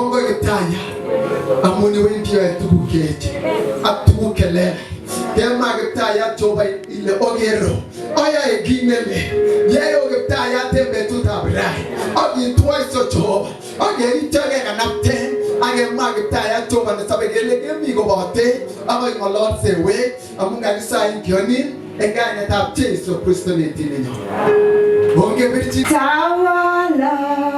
Kongo Gitaya, Amuni Windia to Gate, up to Kele, Dema Gitaya Toba in the Ogero, Oya Ginele, Yeo Gitaya Tembe to Tabrai, Ogin twice or two, Ogin Italia and up 10, I get Margitaya Toba and the Sabagele, give me go about day, I'm my Lord say, wait, I'm going to sign Kyonin. A guy that have taste of Christianity in you. Won't give it to Tawala.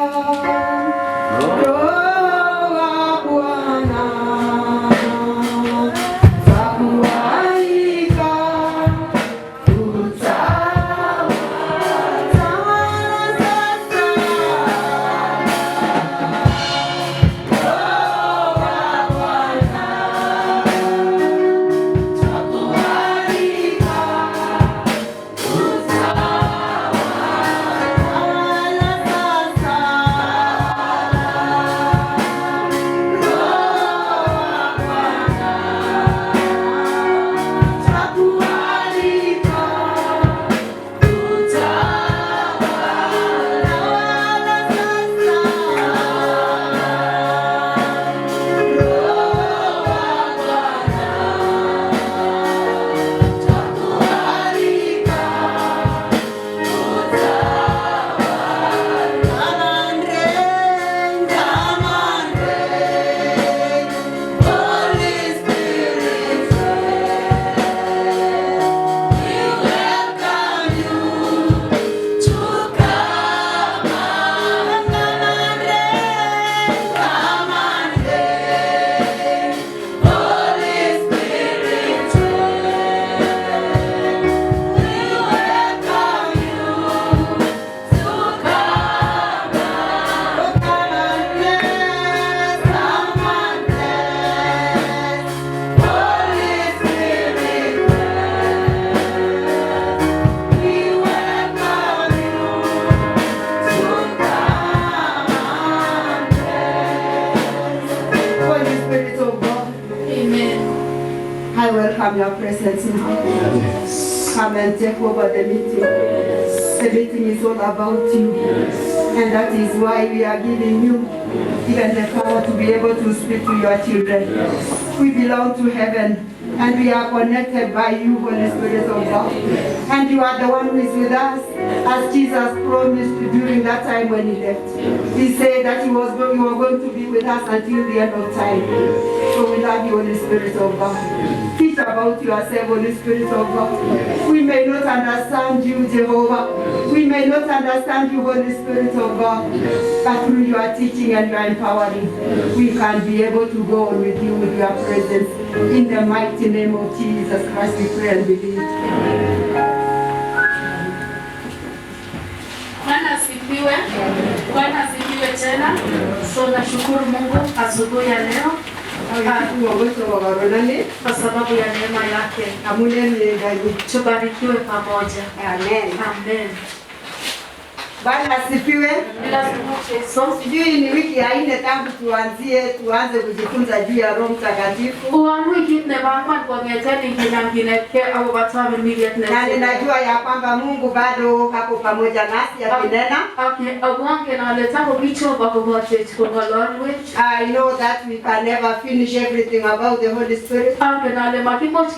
Your presence now. Yes. Come and take over the meeting. Yes. The meeting is all about you. Yes. And that is why we are giving you even the power to be able to speak to your children. Yes. We belong to heaven and we are connected by you, Holy Spirit of God. And you are the one who is with us, as Jesus promised during that time when he left. He said that you were going to be with us until the end of time. So we love you, Holy Spirit of God. Teach about yourself, Holy Spirit of God. We may not understand you, Jehovah. We may not understand you, Holy Spirit of God. But through your teaching and your empowering, we can be able to go on with you with your presence. In the mighty name of Jesus Christ, we pray and believe. Bwana asifiwe tena. So nashukuru Mungu asubuhi ya leo kwa sababu ya neema yake. Tubarikiwe pamoja. Amen. Amen. Bwana asifiwe. Sijui ni wiki ya 4 tangu tuanze kujifunza juu ya Roho Mtakatifu. Na ninajua ya kwamba Mungu bado hako pamoja nasi akinena. I know that we can never finish everything about the Holy Spirit. But we want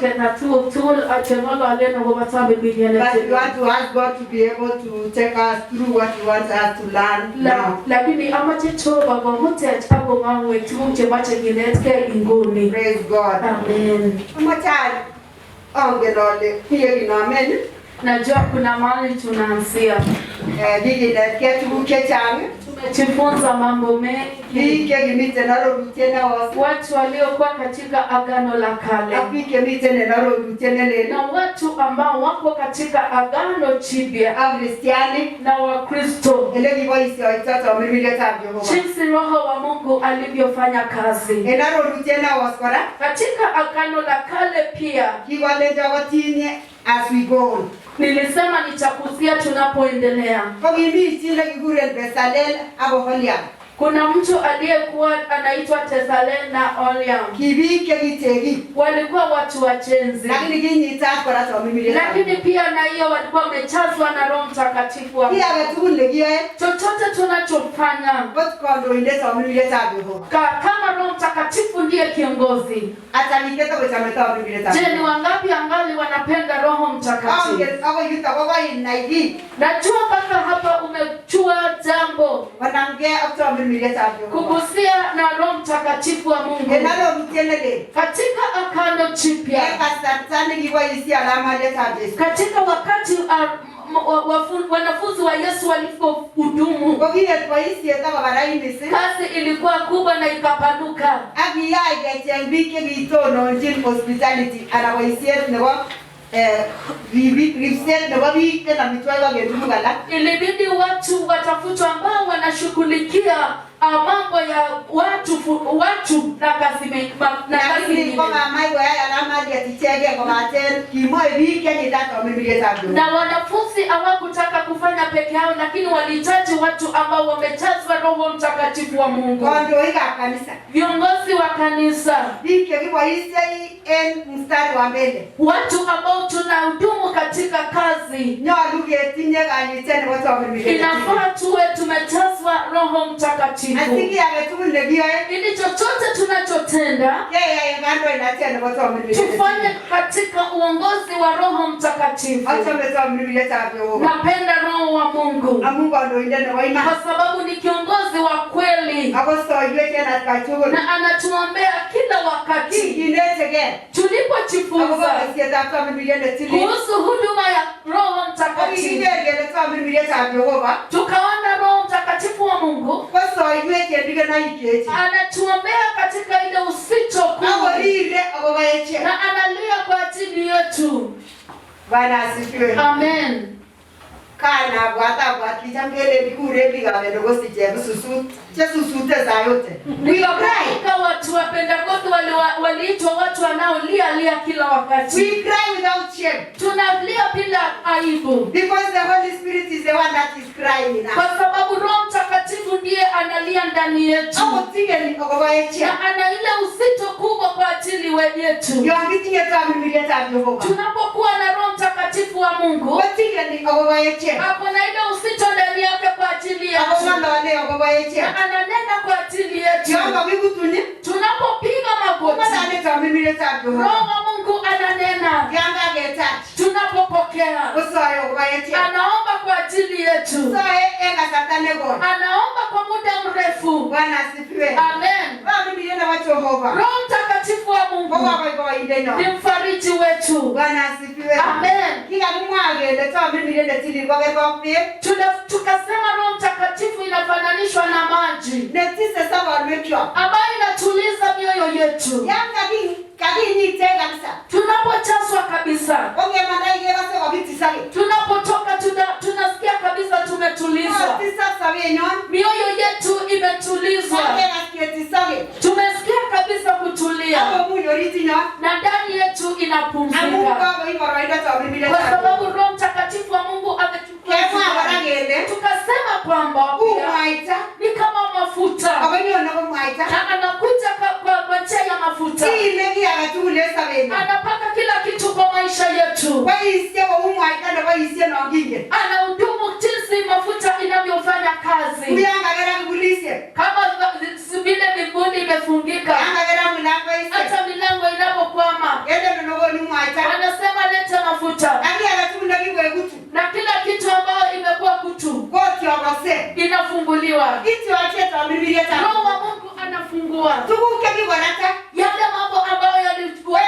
to ask God to be able to take us through what he wants us to learn now. Praise God. Amen. Amen. Najua kuna mahali tunaanzia. Tumejifunza mambo mengi. Watu waliokuwa katika agano la kale. Na watu ambao wako katika agano jipya. Na Wakristo. Jinsi Roho wa Mungu alivyofanya kazi. Katika agano la kale pia. As we go on. Nilisema nitakusia tunapoendelea. Kuna mtu aliyekuwa anaitwa Tesalen na Oliam. Walikuwa watu wajenzi. Lakini pia na hiyo walikuwa wamejazwa na Roho Mtakatifu wa Mungu. Chochote tunachofanya kama Roho Mtakatifu ndiye kiongozi. Je, ni wangapi angali wanapenda Roho Mtakatifu? Najua mpaka hapa umechua jambo kugusia na Roho Mtakatifu wa Mungu. Katika Agano Jipya, katika wakati wanafunzi wa Yesu walipohudumu, kazi ilikuwa kubwa na ikapanuka. Ilibidi watu watafutwe ambao wanashughulikia mambo ya watu na kazi nyingine. Na wanafunzi hawakutaka kufanya peke yao, lakini walihitaji watu ambao wamejazwa Roho Mtakatifu wa Mungu. Viongozi wa kanisa, watu ambao tunahudumu katika kazi, inafaa tuwe tumejazwa Roho Mtakatifu. Ili chochote tunachotenda tufanye katika uongozi wa Roho Mtakatifu. Napenda Roho wa Mungu kwa sababu ni kiongozi wa kweli na anatuombea kila wakati. Tulipojifunza kuhusu huduma ya Roho Mtakatifu, tukaona Roho Mtakatifu wa Mungu anatuombea katika ile usito kubwa na analia kwa ajili yetu. Amen. Kana bwata kijangele bikure bigabe ngosi jesusute za yote. Watu wa Pentecost waliitwa watu wanaolia kila wakati. We cry without shame. Tunalia bila aibu. Because the Holy Spirit is the one that is crying in us. Kwa sababu Roho Mtakatifu ndiye analia ndani yetu. Na ana ile uzito kubwa kwa ajili yetu. Tunapokuwa na Roho Mtakatifu wa Mungu, hapo na ile uzito ndani yake kwa ajili yetu. Na ananena kwa ajili yetu. Tunapopiga magoti, Roho wa Mungu ananena. Tunapopokea, anaomba kwa ajili yetu. Anaomba kwa muda mrefu. Amen. Roho Mtakatifu wa Mungu ni mfariji wetu. Amen. Tukasema Roho Mtakatifu inafananishwa na maji ambayo inatuliza mioyo yetu. Tunapojazwa kabisa, tunapotoka tunasikia kabisa tumetulizwa. Mioyo yetu imetulizwa. Tumesikia kabisa kutulia. Na ndani yetu inapumzika. Kwa sababu Roho Mtakatifu wa Mungu amechukua. Tukasema kwamba ni kama mafuta. Na anakuja kwa njia ya mafuta. Anapaka kila kitu kwa maisha yetu. Anahudumu jinsi mafuta inavyofanya kazi. Kama vile mbinguni imefungika, hata milango inapokwama, anasema leta mafuta. Na kila kitu ambayo imekuwa kutu inafunguliwa. Roho wa Mungu anafungua yale mambo ambayo yalikuwa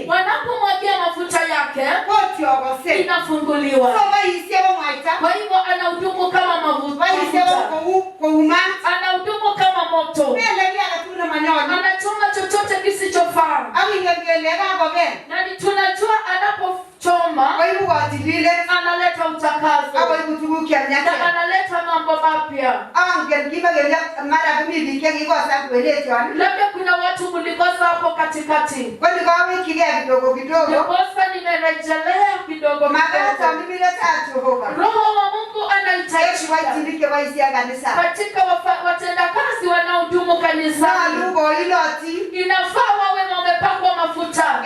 wanapomwagia mafuta yake inafunguliwa. Kwa hivyo anahudumu kama mafuta, anahudumu kama moto, anachoma chochote kisichofaa. Na tunajua anapochoma analeta utakaso na analeta mambo mapya. Labda kuna watu mlikosa hapo katikati. Kwani gawe kilia kidogo kidogo. Ndiposa nimerejelea kidogo Magata mimi leta Jehova. Roho wa Mungu anahitajika waitindike waisia kanisa. katika watendakazi wanaohudumu kanisani. Lugo iloti. Inafaa wawe wamepakwa mafuta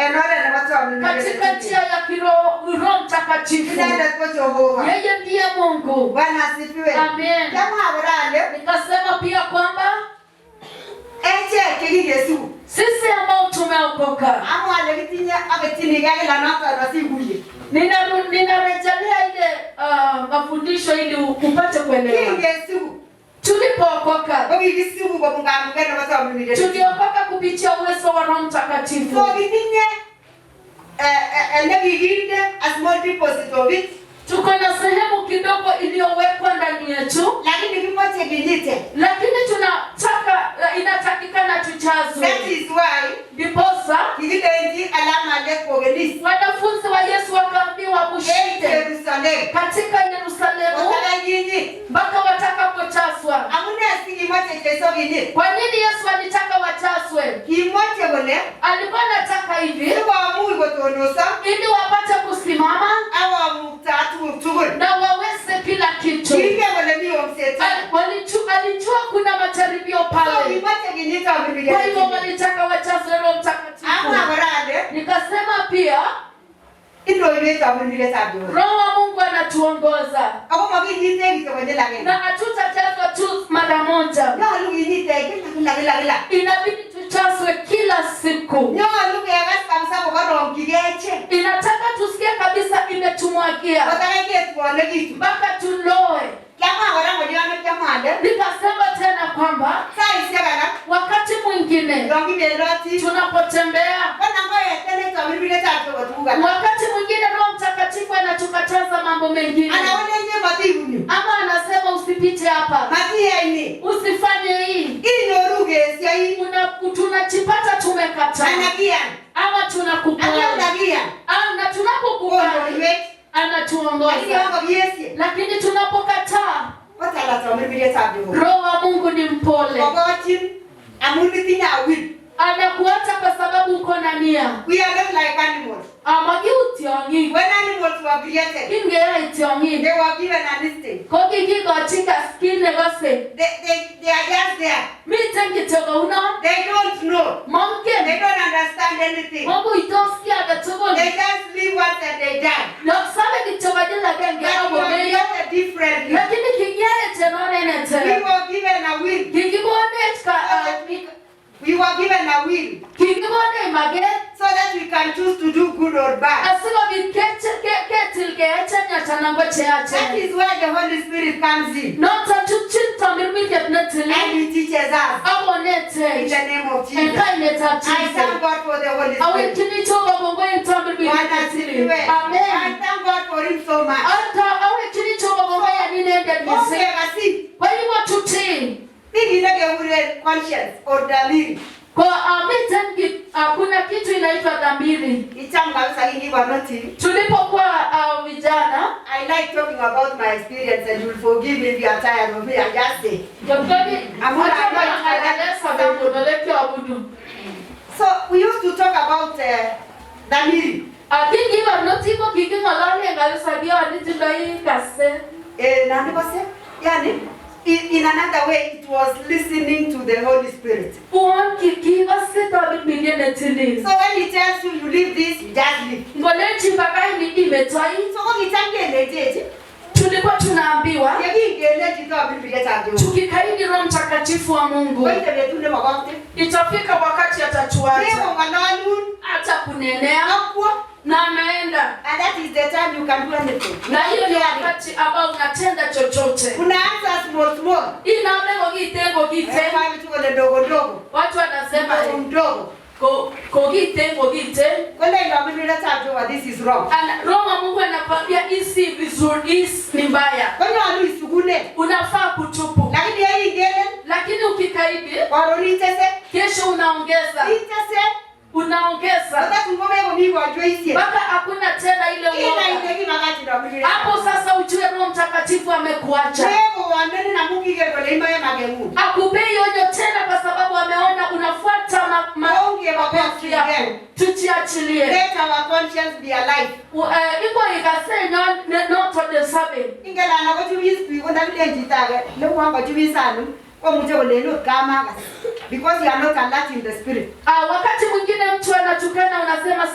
katika njia ya kiroho Mtakatifu. Yeye ndiye Mungu. Bwana asifiwe. Amen. Nikasema pia kwamba sisi ambao tumeokoka ninarejelea ile mafundisho ili upate kuelewa. Tulipookoka tuliokoka kupitia uwezo wa Roho Mtakatifu. Tuko na sehemu kidogo iliyowekwa ndani yetu, lakini tunataka inatakikana tujazwe. That is why Ndiposa wanafunzi wa Yesu wakaambiwa mushinde katika Yerusalemu mpaka watakapojazwa. Kwa nini Yesu alitaka wajazwe? Alikuwa anataka hivi ili wapate kusimama na waweze kila kitu. Alijua kuna majaribio pale, kwa hivyo walitaka wajazwe Roho Mtakatifu. Nikasema pia Roho wa Mungu anatuongoza na hatutajazwa tu mara moja. Inabidi tujazwe kila siku. Inataka tusikie kabisa imetumwagia mpaka tuloe. Nikasema tena kwamba wakati mwingine tunapotembea, wakati mwingine Roho Mtakatifu anatukataza mambo mengine, ama anasema usipite hapa, usifanye hii. Tunajipata tumekataa ama tunakubali, na tunapokubali anatuongoza. Lakini tunapokataa, Roho wa Mungu ni mpole, anakuacha kwa sababu uko na nia. We are not like animals. When animals were created, they were given an instinct. They are just there. They don't know. They don't understand anything. They just live once and they die. But we are created differently. We were given a will. We were given a will so that we can choose to do good or bad. That is where the Holy Spirit comes in. And He teaches us in the name of Jesus. I thank God for the Holy Spirit. I thank God for Him so much. Conscience or dhamiri. Kuna kitu inaitwa dhamiri. Tulipokuwa vijana, I like talking about my experience and you'll forgive me if you are tired of me. I just say. So we used to talk about dhamiri. In another way, it was listening to the Holy Spirit. So when He tells you, you leave this, you just leave. Tulikuwa tunaambiwa tukikaidi Roho Mtakatifu wa Mungu itafika wakati atatuacha, hata kunenea na anaenda. And that is the time you can do anything. Na hiyo ni wakati ambao unatenda chochote. Unaanza small small. Inaomba kitengo kite. Watu wanasema mdogo. Kitengo kite. Kwenda ndio Biblia inasema this is wrong. Roho wa Mungu anakuambia hisi vizuri, ni mbaya. Kwani alisugune? Unafaa kutupu. Lakini yeye ingine, lakini ukikaidi, waronitese, kesho unaongeza. Itese unaongeza mpaka hakuna tena ile uoga. Hapo sasa ujue Roho Mtakatifu amekuacha. Akupei onyo tena kwa sababu ameona unafuata yako. Tujiachilie. Let our conscience be alive. Iko ikase no to the sabe. Ingela na ko tuwis bi wona vile njitaga. Lo kwa tuwisanu. Kwa muje olelo kama because you are not alert in the spirit. Wakati mwingine mtu anatukana unasema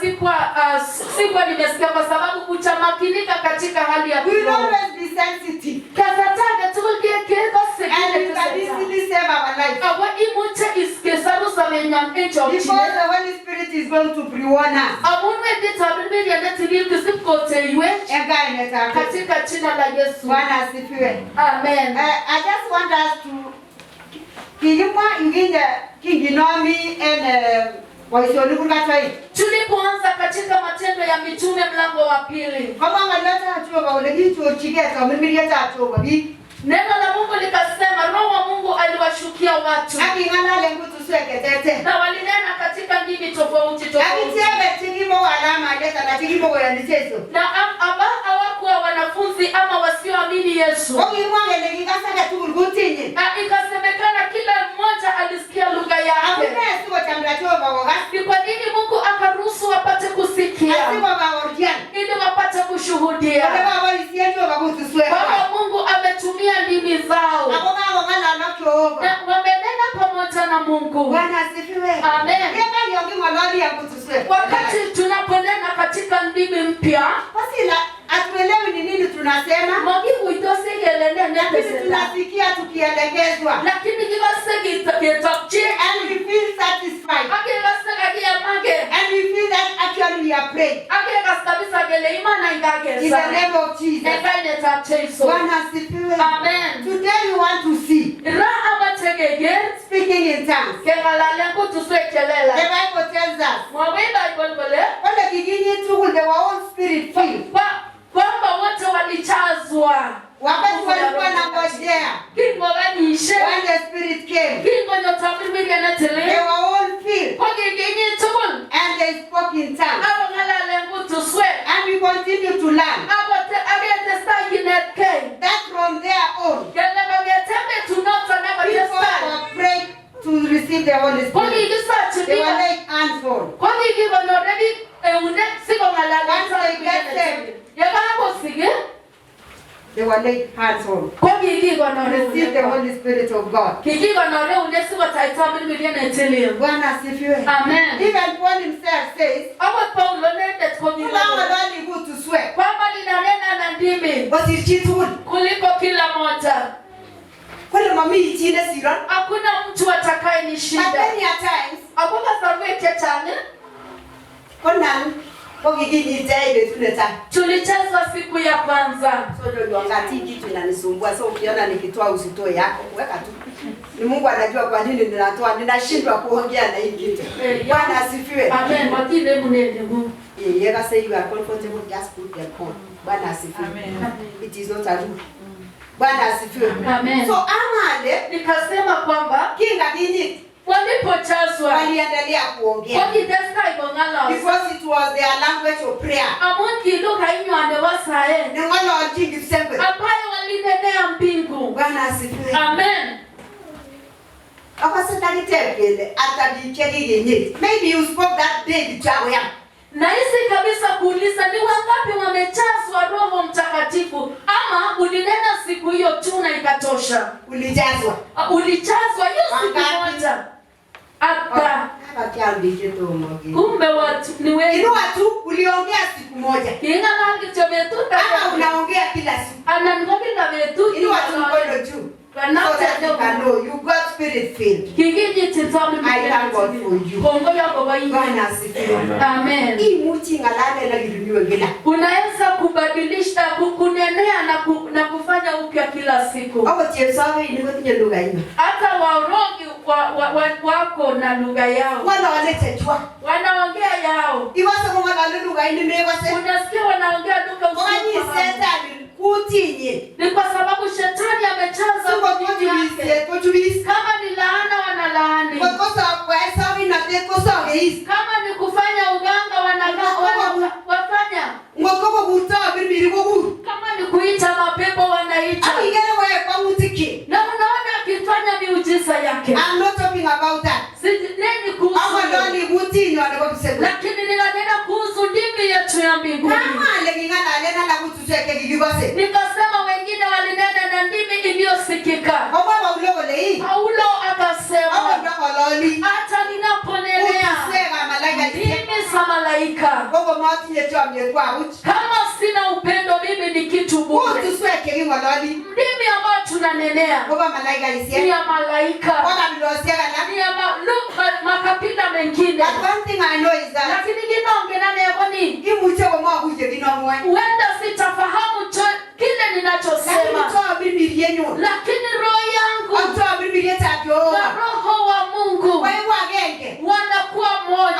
sikuwa nimesikia kwa sababu kuchamakinika katika hali ya we will always be sensitive. Kazataga tukie keko And you can easily save our life. Imute iskesaru samenyam echo. Because the Holy Spirit is going to pre-warn us. Amunwe ditabili ya netilil kisipkote iwe. Enga inetaka. Katika jina la Yesu. Bwana asifiwe. Amen. I just want us to Kigimwa inginja kinginomi waisoni kurgatoi. Tulipoanza katika Matendo ya Mitume mlango wa 2. Kama ngalata atuwa ulegi tuochigeta mmirieta atuwa bi. Neno la Mungu likasema Roho wa Mungu aliwashukia watu. Akingana lengo tusiweketete. Na walinena katika ndimi tofauti tofauti. Akitiaga tigimo alama aleta na tigimo kwa ndichezo. Na hawakuwa wanafunzi ama wasioamini Yesu. Okimwa ngelegi kasaka tukulgutinyi. Ikasemekana kila mmoja alisikia lugha yake. Hakuna sio chambracho bawoga. Ni kwa nini Mungu akaruhusu wapate kusikia? Asiko baworjian. Ili wapate kushuhudia. Kwa baba isiyetu babutuswe. Baba Mungu ametumia ndimi zao. Na wamenena pamoja na Mungu. Bwana asifiwe. Amen. Wakati tunaponena katika ndimi mpya, basi atuelewi ni nini tunasema. Mungu itose yelene lakini tunasikia tukielekezwa. Lakini kibasegi kitokje and we feel satisfied. And we feel that actually we are praying. In the name of Jesus. Bwana asifiwe. Amen. Today we want to see speaking in tongues. The Bible tells us they were all spirit filled. Kwamba wote walichazwa wakati walikuwa na ngojea when the spirit came. They were all filled and they spoke in tongues. And we continue to learn that from there on people were prayed to receive the Holy Spirit. They were like hands on. Once they get saved, they were laid hands on. Receive the Holy Spirit of God. Amen. Even Paul himself says, to swear. But it's hakuna mtu atakaye nishinda. Many a times, tulicheza siku ya kwanza. So ukiona nikitoa usitoe yako, weka tu. Ni Mungu anajua kwa nini ninatoa, ninashindwa kuongea na hii kitu. Bwana asifiwe. Amen. Wakile munende Mungu. Yeah, say you are comfortable, just put your phone. Bwana asifiwe. Amen. It is not a rule. Bwana asifiwe. Amen. So amale nikasema kwamba kinga kinyi walipochazwa waliendelea kuongea. Because it was their language of prayer. Amungi lugha inyo anewasae. Ni wana wajingi sembe. Ambayo walinenea mbingu. Bwana asifiwe. Amen. Akasema nitekele atadicheki yenyewe. Maybe you spoke that day bichawe ya. Na hisi kabisa kuuliza ni wangapi wamechazwa Roho Mtakatifu ama ulinena siku hiyo tu na ikatosha? Ulijazwa. Ulijazwa hiyo siku moja. Hapa kumbe watu ni wengi. Ino watu uliongea siku moja. Kinga nangi chobetuta. Ama unaongea kila siku. Anangoki na betu. Ino watu mkono juu. So that you can know you got spirit filled. I thank God for you. Bwana asifiwe. Amen. Hii muti ngalale na gidumiwe gila. Unaweza kubadilisha kunenea na kufanya upya kila siku. Hapo tiesawe iniko tinye lugha hiyo. Hata warogi wako na lugha yao. Wana walete chwa. Wanaongea yao. Iwasa kwa wana lugha hii nimewase. Unasikia wanaongea lugha usiku. Kwani setani kutinye. Ni kwa sababu shetani amechaza kama ni laana wanalaani. Kama ni kufanya uganga wanafanya. Kama ni kuita mapepo wanaita. Na unaona akifanya miujiza yake. I'm not talking about that. Neno Sineni kuhusu lakini ninanena kuhusu ndimi yetu ya mbinguni. Nikasema wengine walinena na ndimi iliyosikika. Paulo akasema hata ninaponenea ndimi za malaika, kama sina upendo mimi ni kitu bure. Ndimi ambayo tunanenea ni ya malaika, ni ya makabila mengine. Lakini huenda sitafahamu kile ninachosema, lakini roho yangu na roho wa Mungu wanakuwa moja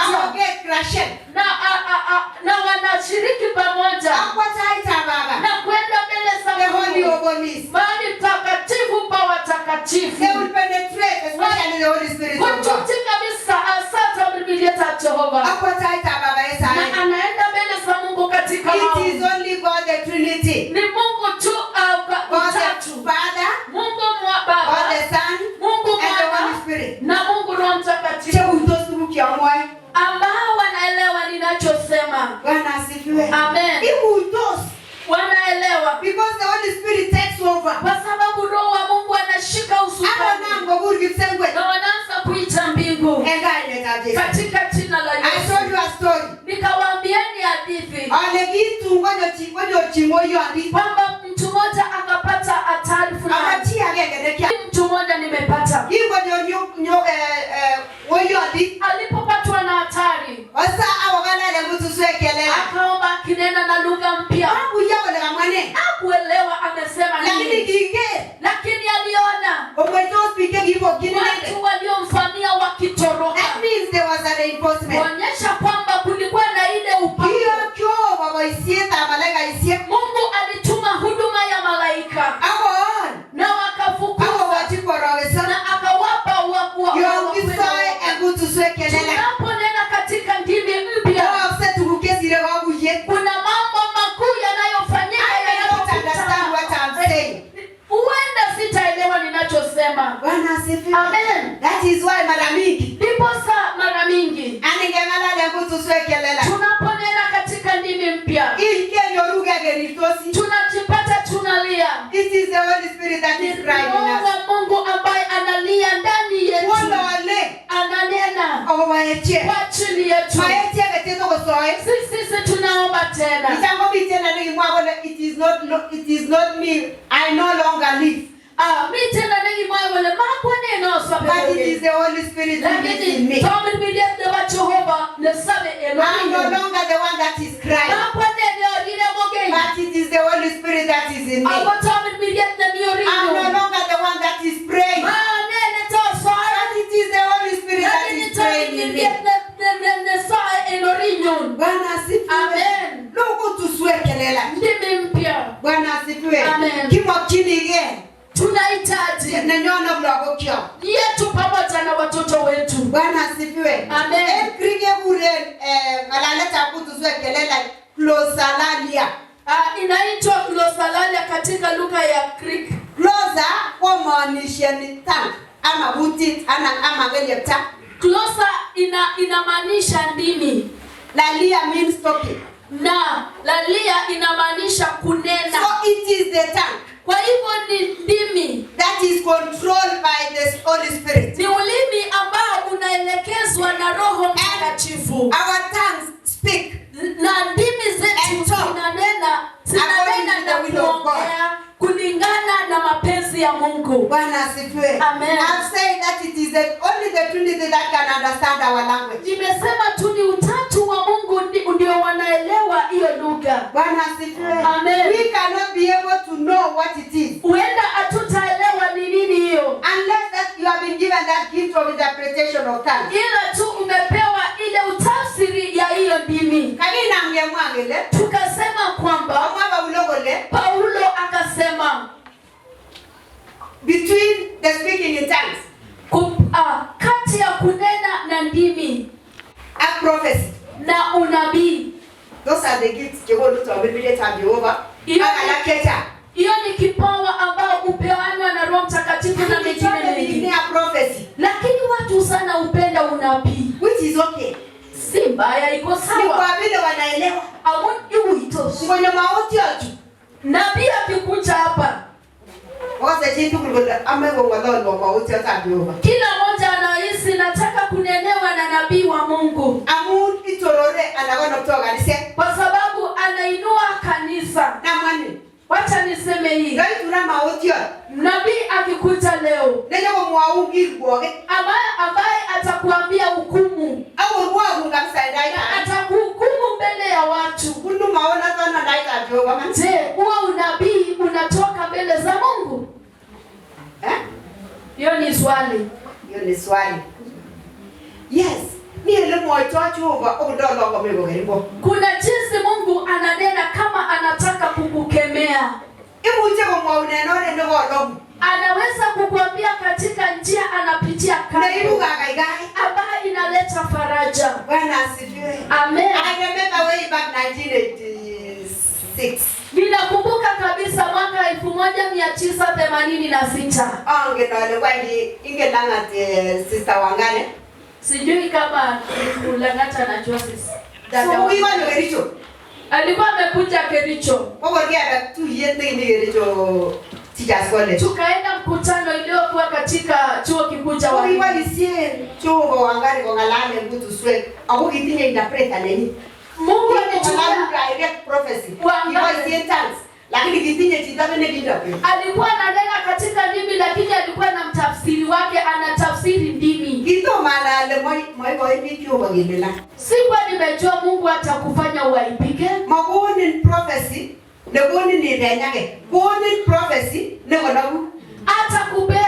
na wanashiriki pamoja na kwenda mbele za Mungu, bali takatifu pa watakatifu kututi kabisa. Asata Biblia ya Jehova na anaenda mbele za Mungu katika maombi. Ni Mungu tu Utatu, Mungu Baba, Mungu Mwana na Mungu Roho Mtakatifu, ambao wanaelewa ninachosema. Amen. Wanaelewa because the Holy Spirit takes over. Kwa sababu Roho wa Mungu anashika usukani na wanaanza kuita mbingu katika jina la Yesu. I told you a story. Nikawaambieni hadithi kwamba mtu mmoja akapata hatari fulani. Mtu mmoja nimepata alipopatwa na hatari akaomba akinena na lugha mpya. Hakuelewa amesema nini, lakini aliona watu waliomfamia wakitoroka. Kuonyesha kwamba kulikuwa na ile upako. Mungu alituma huduma ya malaika na wakafukuza na akawapa tunaponena katika ndimi mpya, kuna mambo makuu yanayofanyika. Huenda sitaelewa ninachosema. Amen. That is why mara mingi tunaponena katika ndimi mpya tunajipata tunalia. It is the Holy Spirit that is crying in us. Mungu ambaye analia ndani yetu, ananena kwa ajili yetu. Sisi tunaomba tena. It is not me. I no longer live. But it is the Holy Spirit who lives in me. I'm no longer the one that is crying, but it is the Holy Spirit that is in me. I'm no longer the one that is praying, but it is the Holy Spirit that is praying in me. Amen. Bwana asifiwe. Amen. Tunahitaji yetu pamoja na watoto wetu. Bwana asifiwe. Amen. Inaitwa glosalalia katika lugha ya Greek. Glosa kwa maanisha ni tank ama buti ama geleta. Glosa inamaanisha ndimi. Lalia means talking. Na lalia inamaanisha kunena. So it is the tongue. Kwa hivyo ni ndimi that is controlled by the Holy Spirit. Ni ulimi ambao unaelekezwa na Roho Mtakatifu. Our tongues speak. Na ndimi zetu zinanena na kuongea kulingana na mapenzi ya Mungu. Bwana asifiwe. Amen. I've said that it is only the Trinity that can understand our language. Nimesema tu ni utatu wa Mungu ndio wanaelewa hiyo lugha. Bwana asifiwe. Amen. We cannot be able to know what it is. Huenda hatutaelewa ni nini hiyo. Unless that you have been given that gift of interpretation of tongues. Ila tu umepewa ile utafsiri ya hiyo ndimi. Kanina ngemwangele. Tukasema kwamba Paulo akasema between the speaking in tongues, kati ya kunena na ndimi and prophecy na unabii. Those are the gifts Jehovah. Hiyo ni kipawa ambao upewanwa na Roho Mtakatifu na mengine. Lakini watu sana upenda unabii. okay. Si mbaya, iko sawa. Ni kwa vile wanaelewa. I want you itoshi. Ngoja maoti yatu. Nabii akikuja hapa, wasa jitu kulola amego ngalo maoti yatu. Kila mmoja anahisi nataka kunenewa na nabii wa Mungu. Amu itorore anaona kutoka nise. Kwa sababu anainua kanisa. Na mwani. Wacha niseme hii. Ngai tuna maoti yatu. Nabii akikuja leo, nene kwa mwaungi kuoge. Ambaye atakuambia hukumu. Au mwaungi kabisa ndai. Atakuhukumu mbele ya watu. Kundu maona sana ndai tajo kama. Je, huo unabii unatoka mbele za Mungu? Hiyo ni swali. Hiyo ni swali. Yes. Ni ile mwacho over odola kwa mego karibu. Kuna jinsi Mungu ananena kama anataka kukukemea. Uje kwa mwaunenore ndio odogo. Anaweza kukuambia katika njia anapitia kando. Na ibu gaigai ambayo inaleta faraja. Bwana asifiwe. Amen. I remember way back 1986. Ninakumbuka kabisa mwaka 1986. Ange ndo kwa inge langa sister Wangane. Sijui kama Ulangata anajua sisi. So wiwa ni Kericho. Alikuwa amekuja Kericho. Kwa kia tu yende ni Kericho Teachers College. Tukaenda mkutano iliyokuwa katika chuo kikuu cha walimu. Wiwa ni sie chuo Wangane kwa ngalane mtu swe. Ako kitinye interpreter nini? Mungu anatumia direct prophecy. Wiwa sie tongues. Lakini kitinye chitabene interpret. Alikuwa ananena katika ndimi lakini alikuwa na mtafsiri wake, anatafsiri ndimi. Kito maana ale moi bikyo bagilila. Sikuwa nimejua Mungu atakufanya uaibike. Magoni prophecy, negoni ni renyage. Goni prophecy negonagu. Atakupea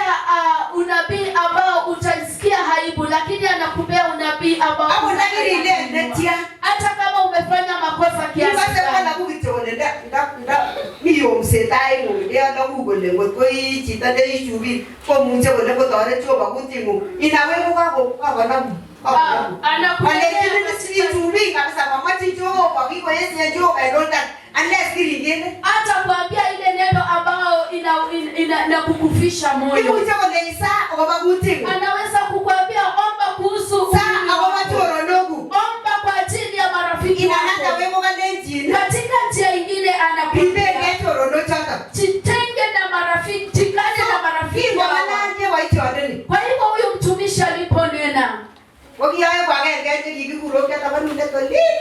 unabii ambao utasikia haibu, lakini anakupea unabii ambao hapo ndani ile netia. Hata kama umefanya makosa kiasi gani. Basi wala kugitone nda niyo msetai mu ndio ndo kugole ngo chita de ichubi ko munje gole ko tore choba kutimu inawe kwa na anakupea ichubi kabisa mama ticho kwa kiko yesi jo kaidonda unless kilingine hata kuambia ile neno ambao ina kukufisha moyo. Munje gole isa kwa kutimu anaweza kukuambia omba kuhusu saa kwa matoro ndogo, omba kwa ajili ya marafiki inananda wewe kalenjini. Katika njia nyingine anakuambia jitenge na marafiki, jikane na marafiki wako. Kwa hivyo huyo mtumishi aliponena,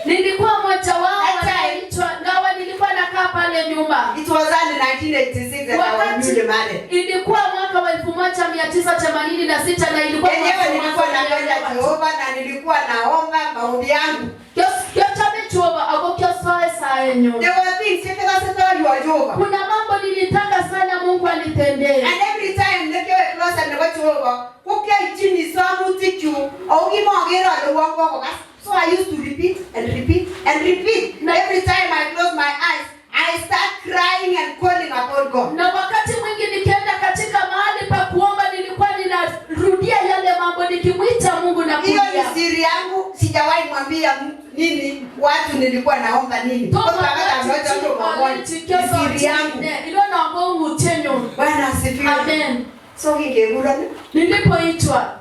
nilikuwa mmoja wao anaitwa Ngawa, nilikuwa nakaa pale nyuma. It was early 1986 and I was newly married. Ilikuwa mwaka wa 1986 na ilikuwa nilikuwa nakwenda Jehova na nilikuwa naomba maombi yangu. Kuna mambo nilitaka sana Mungu anitendee. And every time nilikuwa closer na Jehova, kukia chini samu tichu au kimongera ndo wangu. So I used to repeat and repeat and repeat. Every time I close my eyes, I start crying and calling upon God. Na wakati mwingi nikienda katika mahali pa kuomba nilikuwa ninarudia yale mambo nikimwita Mungu na kulia. Hiyo ni siri yangu, sijawahi mwambia nini watu nilikuwa naomba nini. Kwa sababu siri yangu. Ilo na Mungu tenyo. Bwana asifiwe. Amen. So kingegura nilipoitwa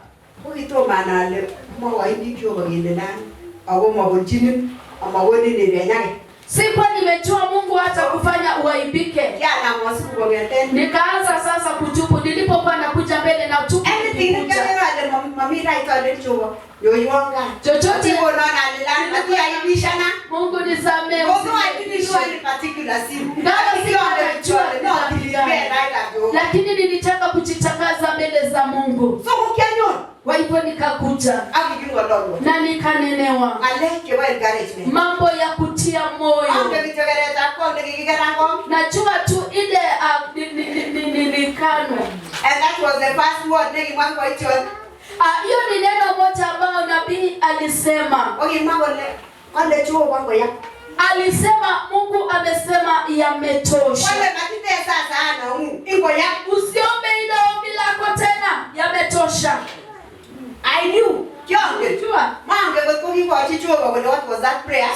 ukitwa maana le mwa indikyo bagendelana au mabonjini amawoni ni renyage. Sikuwa nimejua Mungu hata kufanya uaibike. Yana mwasiku kwa geteni. Nikaanza sasa kutubu, nilipokuwa nakuja mbele na tubu. Anything nikamera ale mamira itaende chuo. Yoyonga. Chochote unaona alilani pia ibishana. Mungu nisamee. Mungu aidinishwa ni particular simu. Sio anajua no lakini nilitaka kujitangaza mbele za Mungu. So ukianyo kwa hivyo nikakuja na nikanenewa mambo ya kutia moyo. Najua tu ile nilikano. And that was the first word hiyo ni neno moja ambao nabii alisema. Alisema Mungu amesema yametosha. Usiombe ile ombi lako tena, yametosha. I knew. Mange what was that prayer?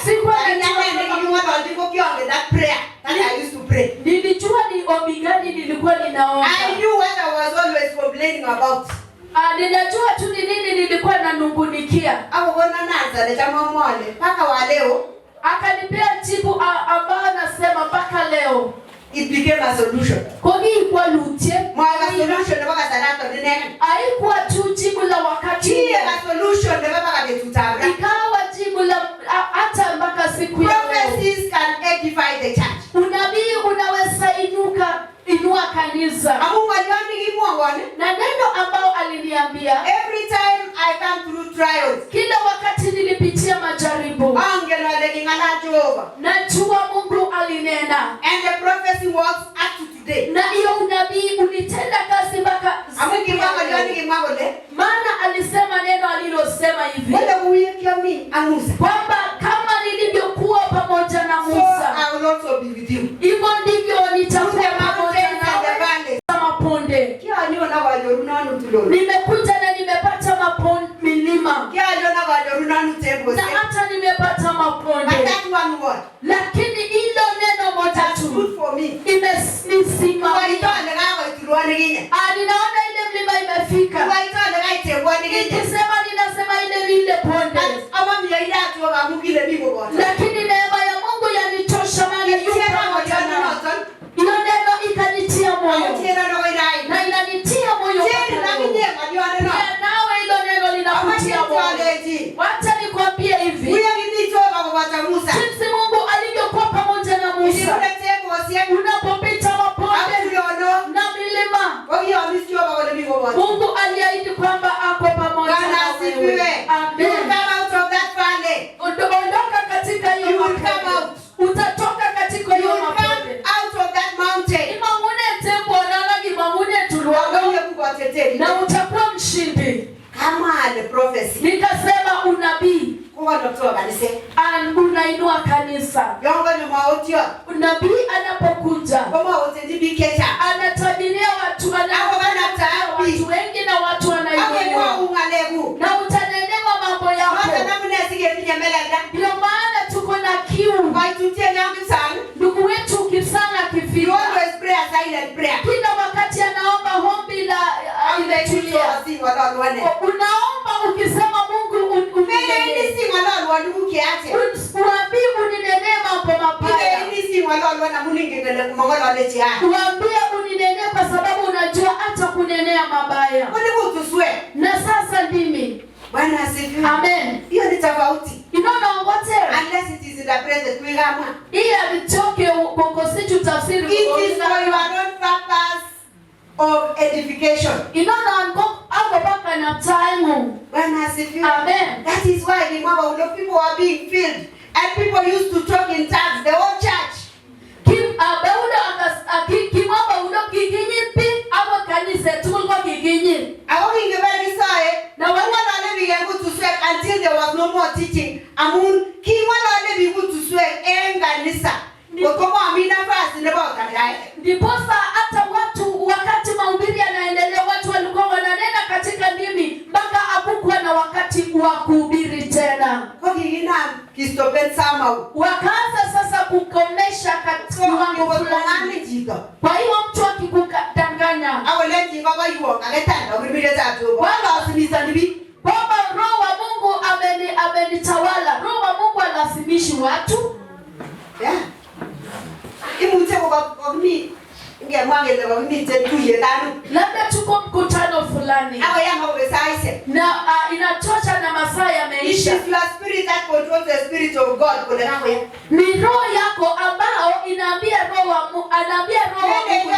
Nilijua ni ombi gani nilikuwa ninaomba. I knew what I was always complaining about. Ninajua tu ni nini nilikuwa nanungunikia. nikamsikia. Akanipea jibu ambao anasema mpaka leo. It became a solution. Kwa hiyo kwa lutie. Solution mpaka sanato nene. Haikuwa tu jibu la wakati. Ile solution mpaka betutabra. Ikawa jibu la hata mpaka siku ya leo. Prophecies can edify the church. Unabii unaweza inua kanisa. Na neno ambao aliniambia, every time I come through trials, kila wakati nilipitia majaribu, najua Mungu alinena. And the prophecy works up to today. Na hiyo unabii ulitenda kazi mpaka maana alisema neno alilosema hivi, kwamba kama nilivyokuwa pamoja na Musa, I will also be with you. hivyo ndivyo nitakuwa pamoja nawe maponde. Nimekuja na nimepata milima, na hata nimepata maponde. Lakini hilo neno moja tu imesimama. Ninaona ile mlima imefika, nikisema ninasema ile ponde. Lakini neema ya Mungu yanitosha, maana yupo pamoja nami. Hiyo neno ikanitia moyo na inanitia moyo. Nawe hilo neno linakutia moyo. Wacha nikwambie hivi, jinsi Mungu alivyokuwa pamoja na Musa, unapopita maponde na milima, Mungu aliahidi kwamba ako pamoja na wewe. Amen. Ondoka katika hiyo maponde. Utatoka katika hiyo maponde. Na utakuwa mshindi. Nikasema unabii unainua kanisa. Unabii anapokuja anatabiria watu wengi na watu wanainuliwa. Na utanenewa mambo yako. Ndio maana tuko na kiu. Ndugu wetu ukisana kifika, kila wakati anaomba ombi la imetulia. Unaomba ukisema Mungu uninenee mambo mabaya. Uambie uninenee kwa sababu unajua hata kunenea mabaya. Na sasa ndimi. Amen. Hiyo ni tofauti. Unless it is in the present we have. It is for your own purpose of edification. Amen. That is why the people are being filled and people used to talk in tongues. The whole church. Until there was no more teaching. Ndiposa hata watu wakati mahubiri yanaendelea, watu walikuwa wananena katika ndimi mpaka hakukuwa na wakati wa kuhubiri tena. Wakaanza sasa kukomesha katika kiwango fulani. Kwa hiyo mtu akikudanganya kwamba Roho wa Mungu amenitawala, Roho wa Mungu alazimishi watu. Labda tuko mkutano fulani na inatosha na masaa yameisha. Ni roho yako ambao inaambia roho wa Mungu, anaambia roho wa Mungu.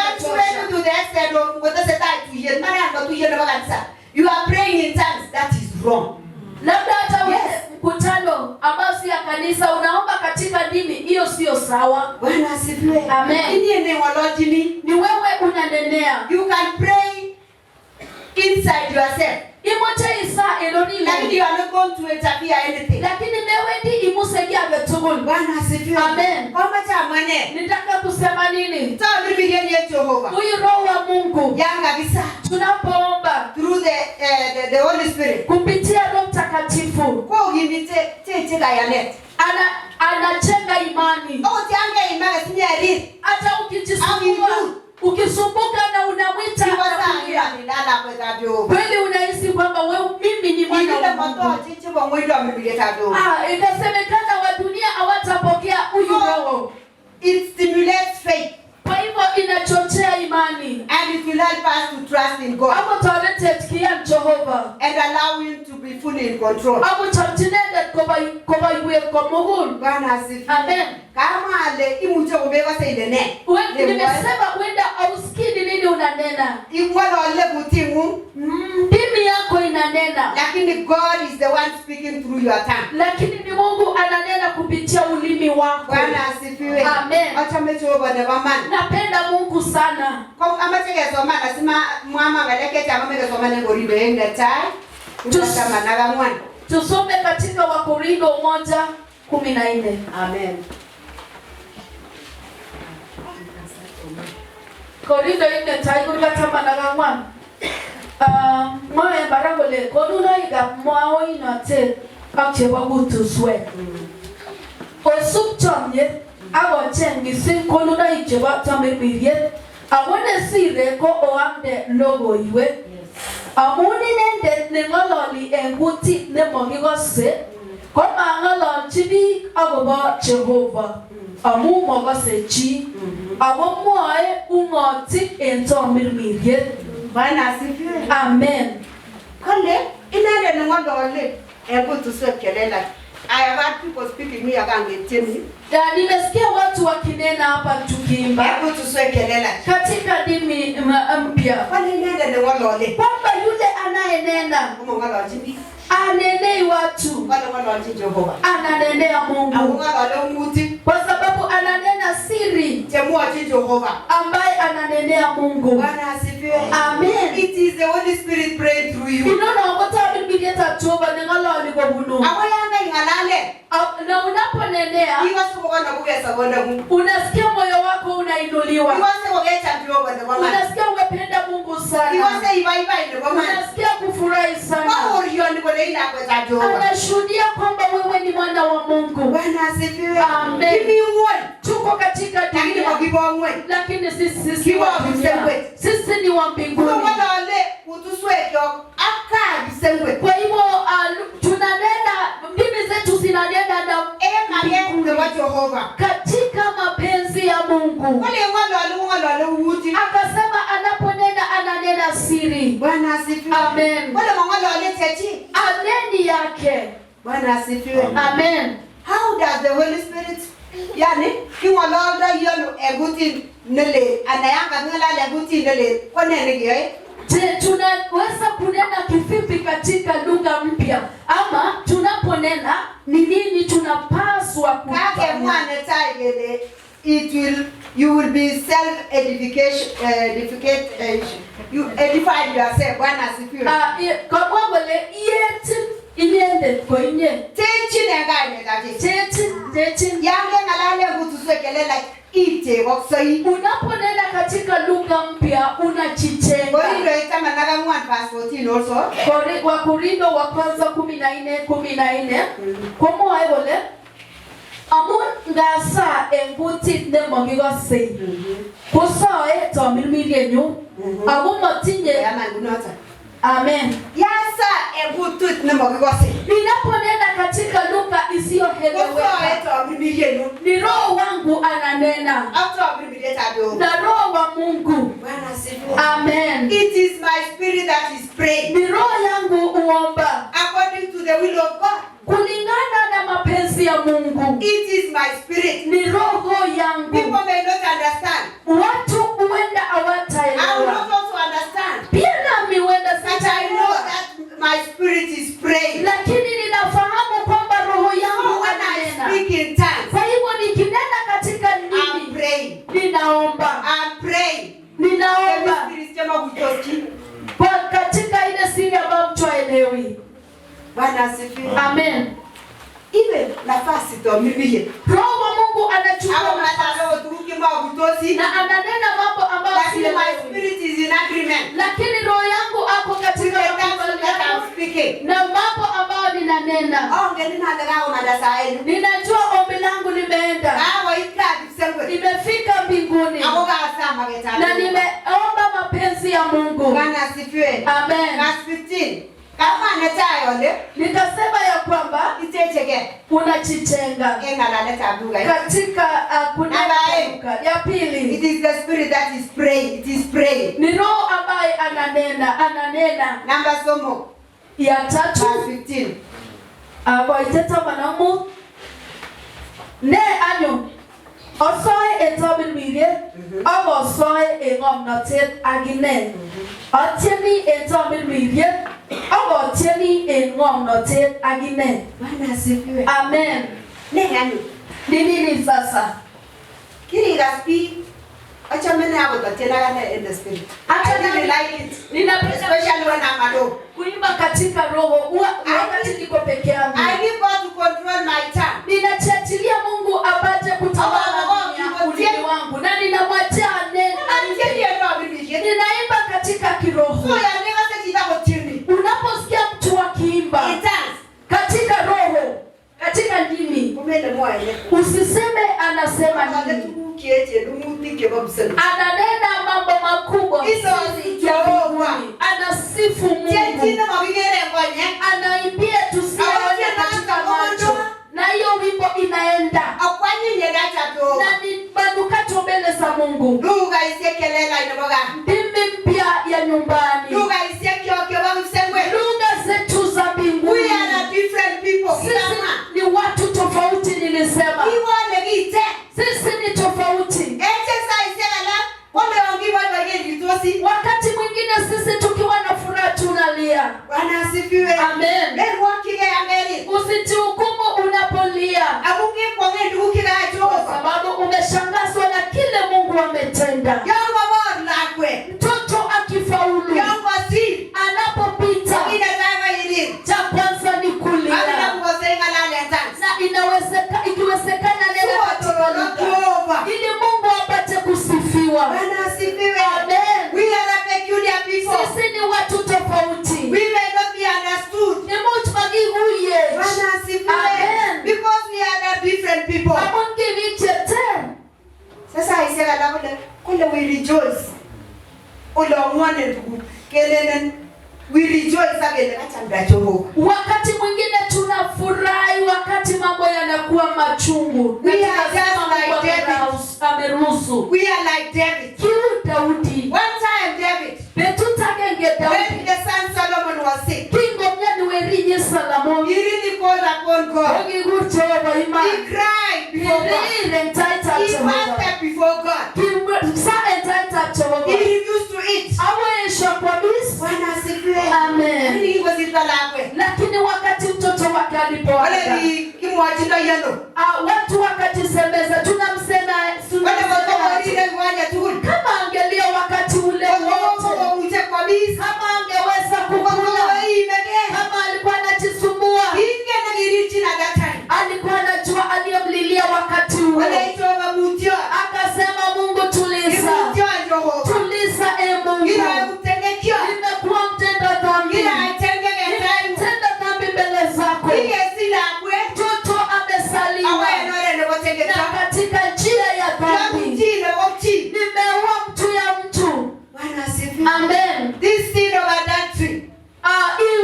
You are praying in tongues, that is wrong. Labda hata mkutano ambao si ya kanisa unaomba katika ndimi, hiyo sio sawa. Bwana asifiwe. Amen. Ni wewe unanenea. You can pray inside yourself. Lakini you are not going to interfere anything. Lakini mewendi imusaidia betugul. Bwana asifiwe. Amen. Kwamba chamane. Nitaka kusema nini? Tawa Biblia yetu Jehova. Huyu Roho wa Mungu. Yanga kabisa. Tunapoomba through the Holy Spirit. Kupitia Roho Mtakatifu. Kwa ugimite tete yanet. Anachenga imani. Tianga imani sinyari. Hata ukisumbuka na unamwita kweli unahisi kwamba wewe mimi ni mwana wa Mungu. Ikasemekana wa dunia hawatapokea huyu roho. It stimulates faith. Kwa hivyo inachochea imani. And it will help us to trust in God. Hapo tawalete tikia Jehovah. And allow him to be fully in control. Hapo tamtinenda kwa iwe kwa Mungu. Bwana asifiwe. Amen. Kama ale imuche kubeba saidene. Nimesema kwenda ausikii nini unanena. Imwalo ale kutimu. Ndimi yako inanena. Lakini God is the one speaking through your tongue. Lakini ni Mungu ananena kupitia ulimi wako. Bwana asifiwe. Amen. Acha mechoba na mama. Napenda Mungu sana. Kwa amache soma nasema mama ngaleke chama mege soma ne goribe ende tai. Tusoma na gamwana. Tusome katika Wakorintho 1:14. Amen. Korintho 4:14. Moe baragole koduna iga mwao inote akcheba gutuswe. Osup chamye awochen gisin koduna icheba tamirbiye. Awone sire ko oamde logo iwe. Amuni nende nengololi enguti nemogigose. Ko mangolol chibi agoba Jehovah. Amu mogose chi. Abo moe ungoti entomirbiye. Bwana asifiwe. Amen. Kale inende nengolole engutuswe kelela. I have had people speaking me agangetemi. Nimesikia watu wakinena hapa tukiimba. Engutuswe kelela. Katika dini mpya. Kale inende nengolole. Kwamba yule anayenena. Ngolole chibi. Anenei watu. Ngolole Jehova. Ananenea Mungu. Ngolole nguti. Kwa sababu ananena siri. Temua Jehova. Ambaye ananenea Mungu. Bwana asifiwe. Amen. It is the Holy Spirit praying through you. Unaona wakati Biblia tatuba nengolole kwa bunu. Awayanga ingalale. Na unaponenea. Iwase bokona kugesa bonda Mungu. Unasikia moyo wako unainuliwa. Iwase bogecha ndio bonda mama. Unasikia ungependa Mungu sana. Iwase ibaiba ndio mama. Unasikia kufurahi sana. Kwa hiyo ni kwa ile kwa Jehova. Anashuhudia kwamba wewe ni mwana wa Mungu. Bwana asifiwe. Amen. Kimi uwe. Tuko katika Lakini dunia. wakibomwe. Lakini sisi Kiwa wa dunia. Sisi ni wa mbinguni. Kwa wale utusweke aka bisengwe. Kwa hivyo tunanena ndimi zetu zinanena na magenge wa Jehova. Katika mapenzi ya Mungu. Wale wale uti. Akasema anaponena ananena siri. Bwana asifiwe. Amen. Wale wale techi. Aneni yake. Bwana asifiwe. Amen. How does the Holy Spirit yani kiwaloda yono eguti nele anayanga ngala eguti nele kwa nini yeye? Tunaweza kunena kivipi katika lugha mpya ama tunaponena ni nini tunapaswa kufanya? Mwana taigele you will be self edification you edify yourself. Bwana asifiwe. Kwa kwangole yeti iniende kwenye techi ngane dati techi yange ngalale kutusekelela ite boksoi. Unaponena katika lugha mpya unachitenga. Korintho itama naga 1:14 also. Wakorintho wa kwanza 14:14. Komo ayole amun ngasa enguti nemogigose. Kusoe to milmilenyu. Amun matinye yamangunota. Amen. Yasa engutut nemogigose. Ninaponena katika lugha isiyoeleweka. Ni roho wangu ananena. Na roho wa Mungu. Amen. It is my spirit that is praying. Ni roho yangu uomba. According to the will of God. Kulingana na mapenzi ya Mungu. It is my spirit. Ni roho yangu. People may not understand. Watu huenda hawataelewa. I will not also understand. Pia nami huenda sitaelewa. I know that my spirit is praying. Lakini ninafahamu kwamba roho yangu ananena. Speak in tongues. Kwa hivyo nikinena katika nini? I'm praying. Ninaomba. I'm praying. Ninaomba. Kwa katika ile siri ambayo mtu haelewi. Bwana asifiwe. Amen. Ile nafasi to mibie. Roho wa Mungu anachukua nafasi na ananena mambo ambayo si my spirit is in agreement. Lakini roho yangu ako katika na mambo ambayo ninanena. Ninajua ombi langu limeenda. Nimefika mbinguni. Na nimeomba mapenzi ya Mungu. Bwana asifiwe. Amen. Verse 15. Kama netayo nikasema ya kwamba unajitenga katika kunaamka. Ya pili, it is the spirit that is praying. It is praying. Ni roho ambaye ananena. Number somo ya 3 Waiteta manamu ne anyo osoe etobil mirie abo osoe engomnotet agine atieni etobil mirie abo atieni engomnotet agine. Bwana asifiwe. Amen. Ne anyo nini sasa kiri gaspi acha mene abo tena kana in the spirit. I really like it. Especially when I'm alone. Kuimba katika roho wakati niko peke yangu. I need God to control my tongue. Ninachiachilia Mungu apate kutawala ulimi wangu na ninamwachia neno. Ninaimba katika kiroho. Unaposikia mtu akiimba katika roho, katika ndimi, usiseme anasema nini. Ananena mambo makubwa. Anasifu Mungu. Anaimbia tusione katika macho. Na hiyo wimbo inaenda. Na ni manukato mbele za Mungu. Ndimi mpya ya nyumbani. Lugha zetu za mbinguni. Sisi ni watu tofauti nilisema. Sisi ni tofauti. Wakati mwingine sisi tukiwa na furaha tunalia. Bwana asifiwe. Amen. Usijihukumu unapolia. Kwa sababu umeshangazwa na kile Mungu ametenda. Mtoto akifaulu, anapopita, cha kwanza ni kulia. Na ikiwezekana neno katika lugha ili Mungu apate kusifiwa. Bwana asifiwe. Amen. We are a peculiar people. Sisi ni watu tofauti. We may not be understood. Ni mtu magiguye. Bwana asifiwe. Amen. Because we are different people. Amungi vichete. Sasa isema la kule we rejoice. Ulo mwane ndugu. Kelenen we rejoice again acha ndacho. Wakati mwingine tunafurahi wakati mambo yanakuwa machungu. We are just like David. Ameruhusu. We are like David. Kiu Daudi. One time David. Betutagenge Daudi. When the son Solomon was sick. Kingo mnyani werinye Solomon. He really called upon God. He cried before God. He fasted before God. He refused to eat. Bwana asifiwe. Amen. Ni ngo zitalakwe. Lakini wakati mtoto wake alipoaga, wale ni kimwajinda yano. Watu wakajisemeza tunamsema wale wako ile ngwanya tu. Kama angelia wakati ule wote. Kama angeweza kukula. Kama alikuwa anajisumbua. Alikuwa anajua aliyomlilia wakati ule. Akasema Mungu tuliza. Tuliza Mungu. Nimekuwa mtenda dhambi. Nimetenda dhambi mbele zako. Mtoto amesaliwa. Na katika njia ya dhambi. Nimeua mtu ya mtu. Amen. This sin of adultery.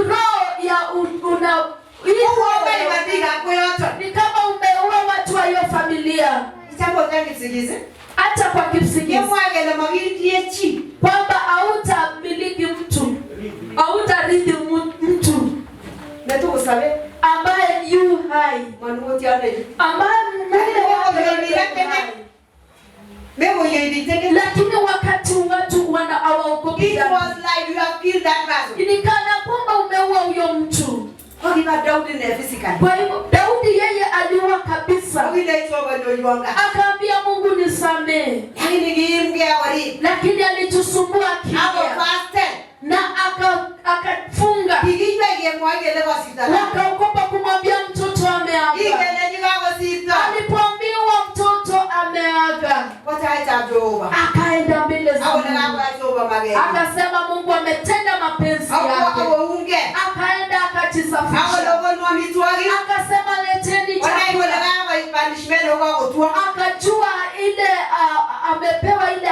Roho ya ni kama umeua watu wa hiyo familia. Hata kwa kipsigizi. Kwamba hautamiliki mtu. Hautarithi mtu. Ambaye yu hai. Ambaye lakini wakati watu hawaogopi. It was like you have killed that person. Ilikana kwamba umeua huyo mtu. Kwa hivyo Daudi yeye aliua kabisa. Akaambia Mungu nisamehe. Lakini alitusumbua kimya. Na akafunga. Wakaogopa kumwambia mtoto ameaga. Alipoambiwa mtoto ameaga, akaenda mbele za Mungu. Akasema Mungu ametenda mapenzi yake. Akaenda akajisafisha. Akasema leteni chakula. Akajua ile amepewa ile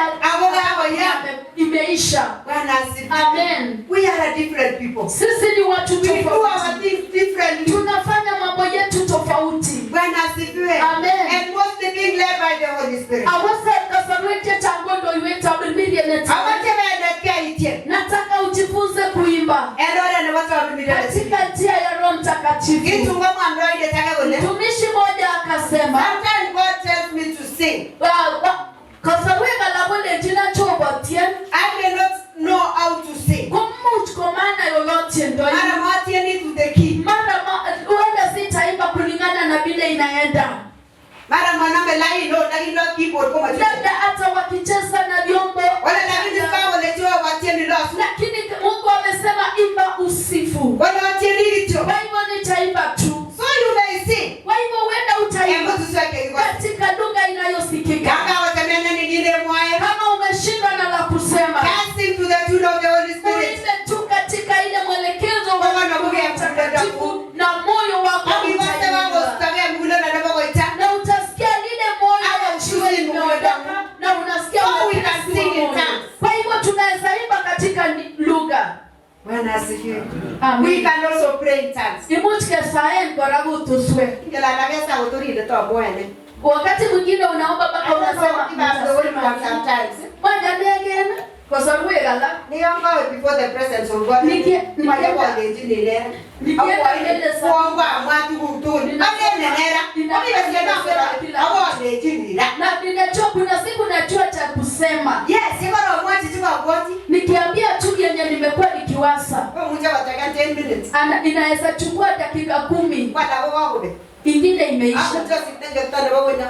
imeisha. imeisha. Amen. We are a different people. Sisi ni watu We do our tofauti. things differently. Tunafanya mambo yetu tofauti. Amen. And mostly being led by the Holy Spirit. Awase kasarwete tangondo iweta bilmilianeti. Nataka ujifunze kuimba katika njia ya Roho Mtakatifu. Mtumishi mmoja akasema, sometimes God tells me to sing. Kasarwega la wale jina choba tien. I may not know how to sing. Kumut komana yolote ndoi. Mara mwatieni to the key. Uenda sitaimba kulingana na vile inaenda. Mara mwanambe lai no ndakilo keyboard kama labda hata wakicheza na vyombo wala lakini kama letewa watieni loss. Lakini Mungu amesema imba usifu. Wala watieni hicho. Kwa hivyo nitaimba tu. So you may sing. Kwa hivyo uenda utaimba katika lugha inayosikika. Kama umeshindwa na la kusema, dancing to the tune of the Holy Spirit. uimbe tu katika ile mwelekezo wa Roho Mtakatifu na moyo wako na utasikia lile moyo wa jiwe limeondoka na unasikia kwa hivyo tunaweza imba katika lugha. Bwana asifiwe. We can also pray in tongues. Imuchke saen korabu tuswe. Ngela na mesa utorinde to bwana. Wakati mwingine unaomba mpaka unasema sometimes. Moja ndegena kwa sababu yala niomba before the presence of God. Nikienda mbele kuomba watu kutuni. Amenenera. Na ninajua kuna siku najua cha kusema. Yes, sibara mwati tuwa goti. Nikiambia tu yenye nimekuwa nikiwasa. Mmoja wataka 10 minutes. Inaweza chukua dakika 10. Wala wao ingine imeisha.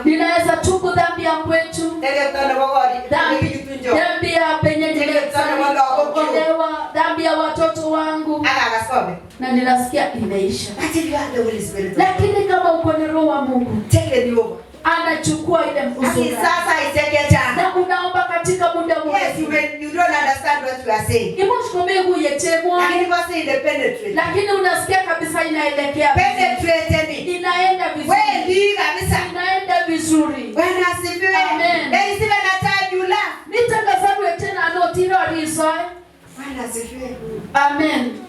Ninaweza tubu dhambi ya kwetu, dhambi ya penye nimelewa, dhambi ya watoto wangu, na ninasikia imeisha. Lakini kama uko na Roho wa Mungu, anachukua ile mfuzo na unaomba katika muda mrefu. Yes, you don't understand what you are saying. Lakini unasikia kabisa inaelekea inaenda vizuri. Inaenda vizuri. Amen. Nitangazawe tena anotira riso. Amen.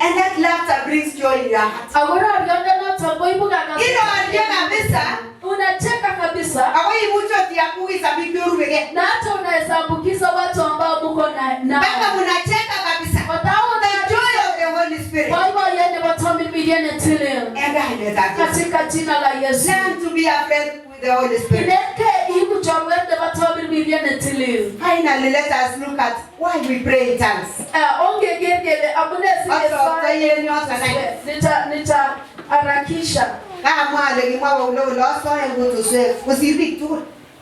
And that laughter brings joy in your heart. Agora biona na tambo ibuka kabisa. Unacheka kabisa. Na hata unaweza ambukiza watu ambao mko na. Baba unacheka kabisa. The joy of the Holy Spirit. Kwa hivyo yeye watambi milioni tele. Katika jina la Yesu. Learn to be a friend with the Holy Spirit. Finally, let us look at why we pray in tongues.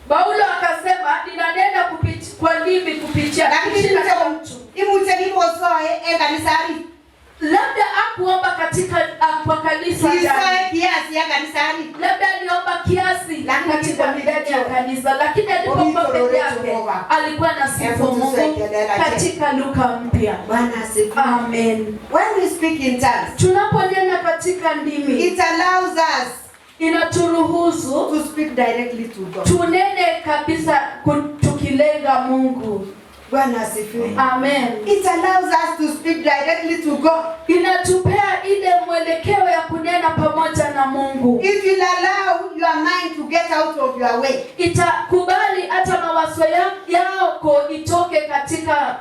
Paulo akasema ninanena kwa ndimi kupitia labda akuomba katika kwa kanisa labda aliomba kiasi katika ndani ya kanisa, lakini alipoomba peke yake alikuwa na sifa Mungu katika Luka mpya. Amen. When we speak in tongues, tunaponena katika ndimi, it allows us inaturuhusu to speak directly to God. Tunene kabisa tukilenga Mungu. Bwana asifiwe. Amen. It allows us to speak directly to God. Inatupea ile mwelekeo ya kunena pamoja na Mungu. It will allow your mind to get out of your way. Itakubali hata mawazo yako itoke katika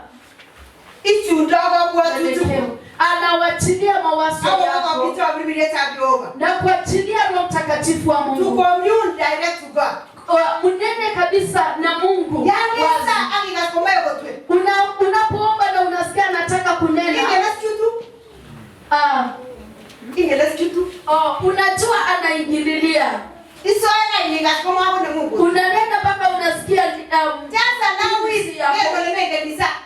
anawachilia mawazo yako na kuachilia Roho Mtakatifu wa Mungu. To commune direct to God. Munene kabisa na Mungu. Unapoomba na unasikia nataka kunena. Unajua anaingililia. Unanena mpaka unasikia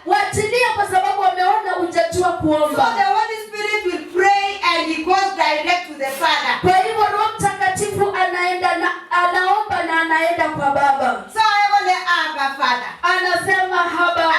wachilia kwa sababu wameona hujajua kuomba. So the Holy Spirit will pray and he goes direct to the Father. Kwa hivyo Roho Mtakatifu anaomba na anaenda kwa Baba. So Abba Father. Anasema Abba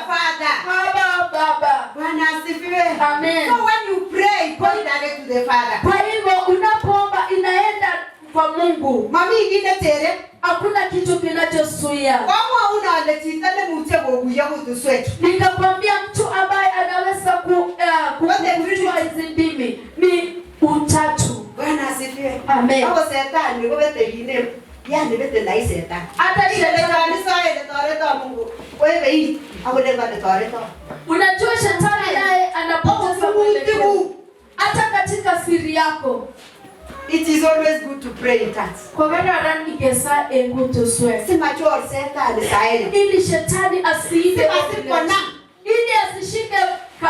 Father. Abba Baba. Bwana asifiwe. Amen. So when you pray, go direct to the Father. Kwa hivyo unapoomba inaenda kwa Mungu. Mami ingine tere. hakuna kitu kinachozuia. Kama una aletitane mtego kuyago tuswetu. Nikakwambia mtu ambaye anaweza kujua hizi ndimi ni utatu. Bwana asifiwe. Amen. Hapo shetani ngo bete hine. Yani bete lai shetani. Hata shetani sasa ile toreto Mungu. Wewe hii awele bade toreto. Unajua shetani naye anapoteza mwelekeo. Hata katika siri yako. It is always good to pray in tongues. Kwa maana rani kesa enguto swe. Si macho shetani saini. Ili shetani asiide asipona. Ili asishike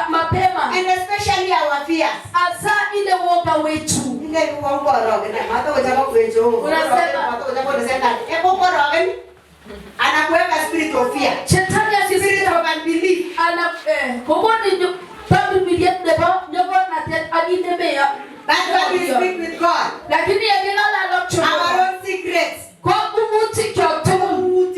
mapema. And especially our fears. Asa ile woga wetu. Ile uongo roho na hata ujaba kwecho. Unasema hata ujaba kwa shetani. Eko roho anakuweka spirit of fear. Shetani spirit of unbelief. Kogoni babu miliet deba nyogo na tet adine meya. That's why we speak with God. Lakini yengala lokcho. Our own secrets. Kwa umuti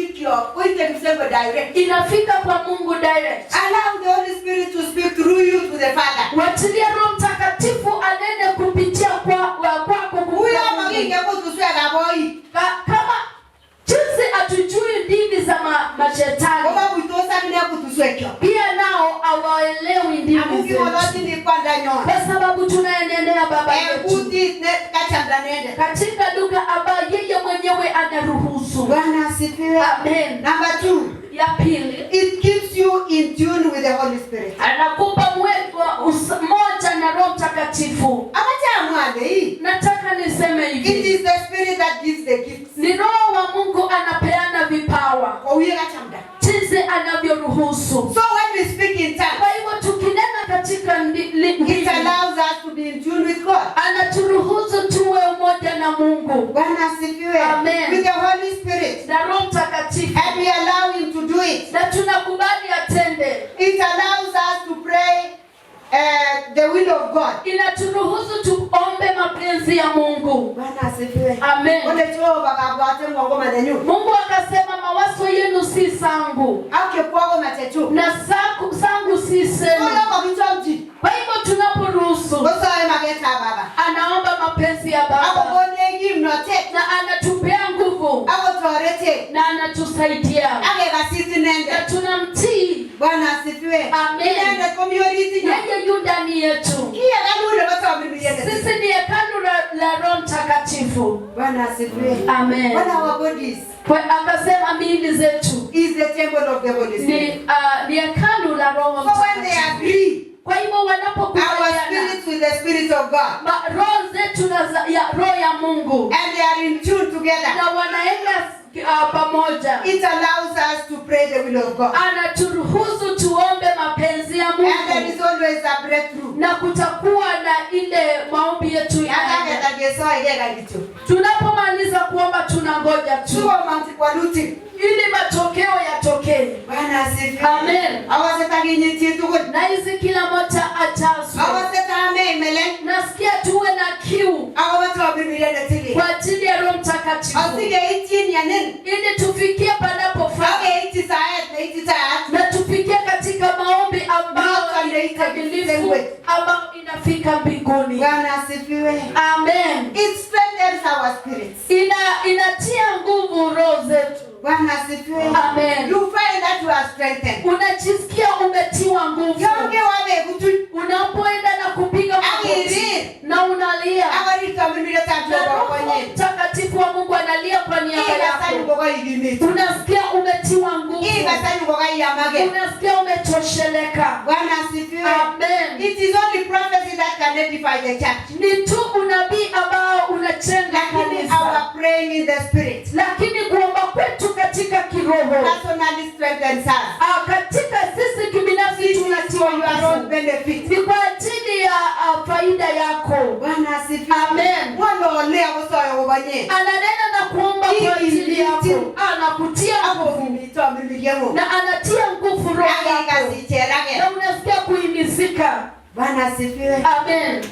kyo. Uite msemo direct. Inafika kwa Mungu direct. Allow the Holy Spirit to speak through you to the Father. Wachilia Roho Mtakatifu anene kupitia kwako. Huyo mwingine kutuswea gaboi. Kama jinsi atujui ndimi za mashetani. Baba kuitosa bila kutuswekyo. Pia nao hawaelewi ndimi zetu. Amuki moloti ni kwanda nyona. Kwa sababu tunaendelea baba yetu. Kuti kachanda nende. Katika lugha ambayo yeye mwenyewe anaruhusu. Bwana asifiwe. Amen. Number 2. Ya pili. It keeps you in tune with the Holy Spirit. Anakupa moja na Roho Mtakatifu. Amacha mwade hii. Nataka niseme hivi. It is the Spirit that gives the gifts. Ni Roho wa Mungu anapeana vipawa. Kwa huyo kachanda. Jinsi anavyoruhusu. So when we speak in tongues, kwa hivyo tukinena katika it allows us to be in tune with God. Anaturuhusu tuwe umoja na Mungu. Bwana asifiwe. Amen. With the Holy Spirit. Na Roho Mtakatifu. And we allow him to do it. Na tunakubali atende. It allows us to pray the will of God. Inaturuhusu tuombe mapenzi ya Mungu. Bwana asifiwe. Amen. Mungu akasema mawazo yenu si sangu. Na sangu si senu. Kwa hivyo tunaporuhusu anaomba mapenzi ya Baba. Na anatupea nguvu. Na anatusaidia. Na tunamtii. Bwana asifiwe. Amen. Yeye yu ndani yetu. Sisi ni hekalu la Roho Mtakatifu. Bwana asifiwe. Amen. What our bodies? Kwa akasema miili zetu is the temple of the Holy Spirit. Ni hekalu la Roho Mtakatifu. So when they agree, kwa hivyo wanapokubaliana, our spirit with the Spirit of God, roho zetu na roho ya Mungu, and they are in tune together, na wanaenda pamoja, it allows us to pray the will of God. Anaturuhusu tuombe mapenzi ya Mungu. And there is always a breakthrough. Na kutakuwa na ile maombi yetu ya tunapomaliza kuomba tunangoja tu ili matokeo yatokee. Bwana asifiwe. Amen. Na hizi kila moja ajazwe. Nasikia tuwe na kiu kwa ajili ya Roho Mtakatifu, ili tufikie panapofaa, na tufikie katika maombi ambayo inakamilifu, ambayo inafika mbinguni. Bwana asifiwe. Amen. It strengthens our spirits. Inatia nguvu roho zetu. Bwana asifiwe. Amen. You find that you are strengthened. Unajisikia umetiwa nguvu. Unapoenda na kupiga magoti na unalia, Roho Mtakatifu wa Mungu analia kwa niaba yako. Unasikia umetiwa nguvu. Unasikia umetosheleka. Bwana asifiwe. Amen. It is only prophecy that can edify the church. Ni tu unabii ambao unajenga kanisa. Our praying in the spirit. Lakini kuomba kwetu katika kiroho personally strengthens us. Katika sisi kibinafsi tunatiwa your own benefit. Ni kwa ajili ya faida yako. Bwana asifiwe. Amen. Ananena na kuomba kwa ajili yako. Anakutia nguvu. Na anatia nguvu roho yako. Na unasikia kuhimizika. Bwana asifiwe. Amen.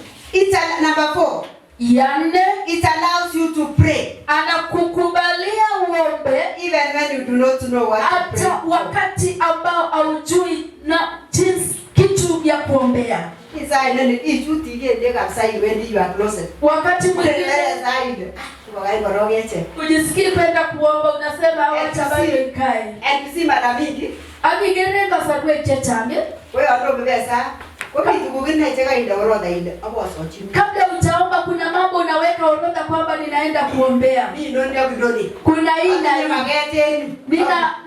Number 4. Yane, it allows you to pray. Anakukubalia uombe even when you do not know what to pray. Hata wakati ambao haujui na jinsi kitu ya kuombea. Isa nene ichuti kende kabisa iwendi your closet. Wakati mwingine zaidi. Wagai borogeche. ujisikii kwenda kuomba unasema acha bado ikae. Si mara mingi. Akigere kasarwe chechange. Wewe ndo mbesa. Wewe tukugine cheka inde orodha ile. Hapo wasochi. Kabla utaomba kuna mambo unaweka orodha kwamba ninaenda kuombea. Mimi ndo ndio kidoni. Kuna hii na hii. Magete.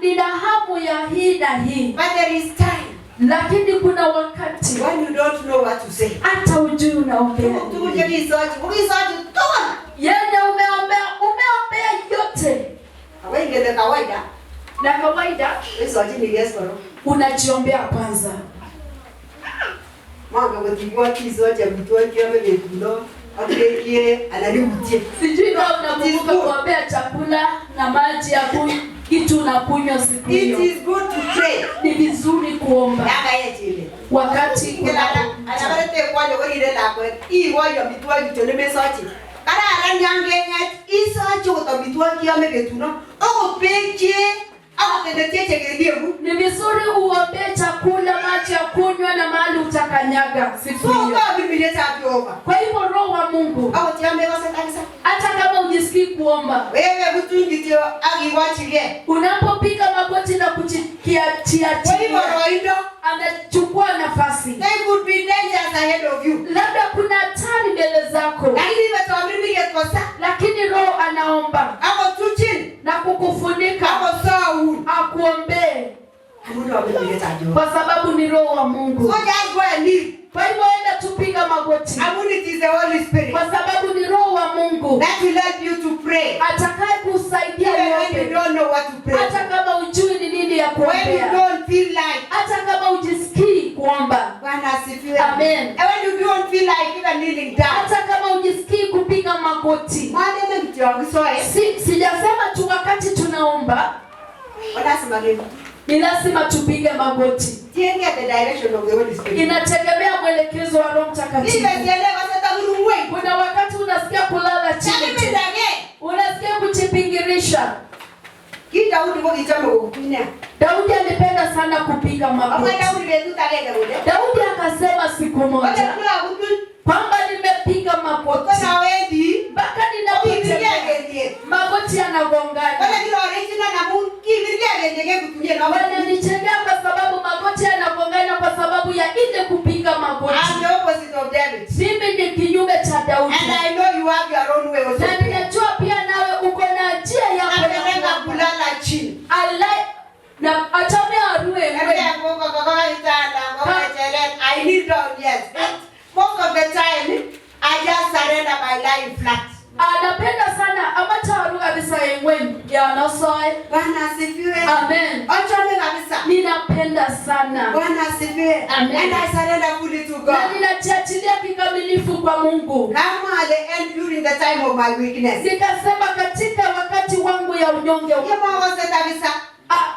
Nina hamu ya hii na hii. But there is time. Lakini kuna wakati when you don't know what to say. Hata ujui unaombea. Tukuje research toa. Yeye umeombea yote. Awengele kawaida. Na kawaida research ni yes bro. Unajiombea kwanza. Mwanga wewe kizote mtu akiombe betulo. Akikie analiutie. Sijui kama unakumbuka kuombea chakula na maji ya kunywa. Kitu unakunywa siku hiyo. It is good to pray. Ni vizuri kuomba. Yanga yetile. Wakati anabarete kwale wale la kwa hii wao mitwa kitone mesachi. Kara nyangenya isachi utamitwa kiame betuno. Peche au tendetie ngeliemu. Ni vizuri uombe chakula, maji ya kunywa na mahali utakanyaga siku hiyo. Kwa Biblia tabiomba. Kwa hivyo Roho wa Mungu au tiambe wasa kabisa. Hata kama ujisikii kuomba, wewe mtungitio agiwachige. Unapopiga magoti na kujikia anachukua nafasi. There could be dangers ahead of you. Labda kuna hatari mbele zako. Lakini Roho anaomba. Na kukufunika. Akuombee. Kwa sababu ni Roho wa Mungu. So just go and live. Kwa hivyo enda tupiga magoti. It is the Holy Spirit. Kwa sababu ni Roho wa Mungu. That will help you to pray. Atakaye kusaidia when you don't know what to pray. Hata kama ujui ni nini ya kuombea. When you don't feel like. Hata kama ujisikii kuomba. Bwana asifiwe. Amen. And when you don't feel like even kneeling down. Hata kama ujisikii kupiga magoti. Sijasema tu wakati tunaomba. Ni lazima tupige magoti. The direction of the Holy Spirit. Inategemea mwelekezo wa Roho Mtakatifu. Kuna wakati unasikia kulala chini. Unasikia kujipingirisha. Daudi alipenda sana kupiga magoti. Daudi akasema siku moja kwamba nimepiga magoti mpaka ninapotea magoti yanagongana. Wananichekea kwa sababu magoti yanagongana kwa sababu ya ile kupiga magoti. Mimi ni kinyume cha Daudi. Na ninajua pia nawe uko na njia ya kulala chini. Na atamea arue. I need down, yes. Most of the time, I just surrender by lying flat. Anapenda sana amata aru kabisa yenyewe ya nasoe. Bwana asifiwe. Amen. Achome kabisa. Ninapenda sana. Bwana asifiwe. Amen. And I surrender fully to God. Na ninajiachilia kikamilifu kwa Mungu. Kama at the end during the time of my weakness. Nikasema katika wakati wangu ya unyonge. Kama wase kabisa.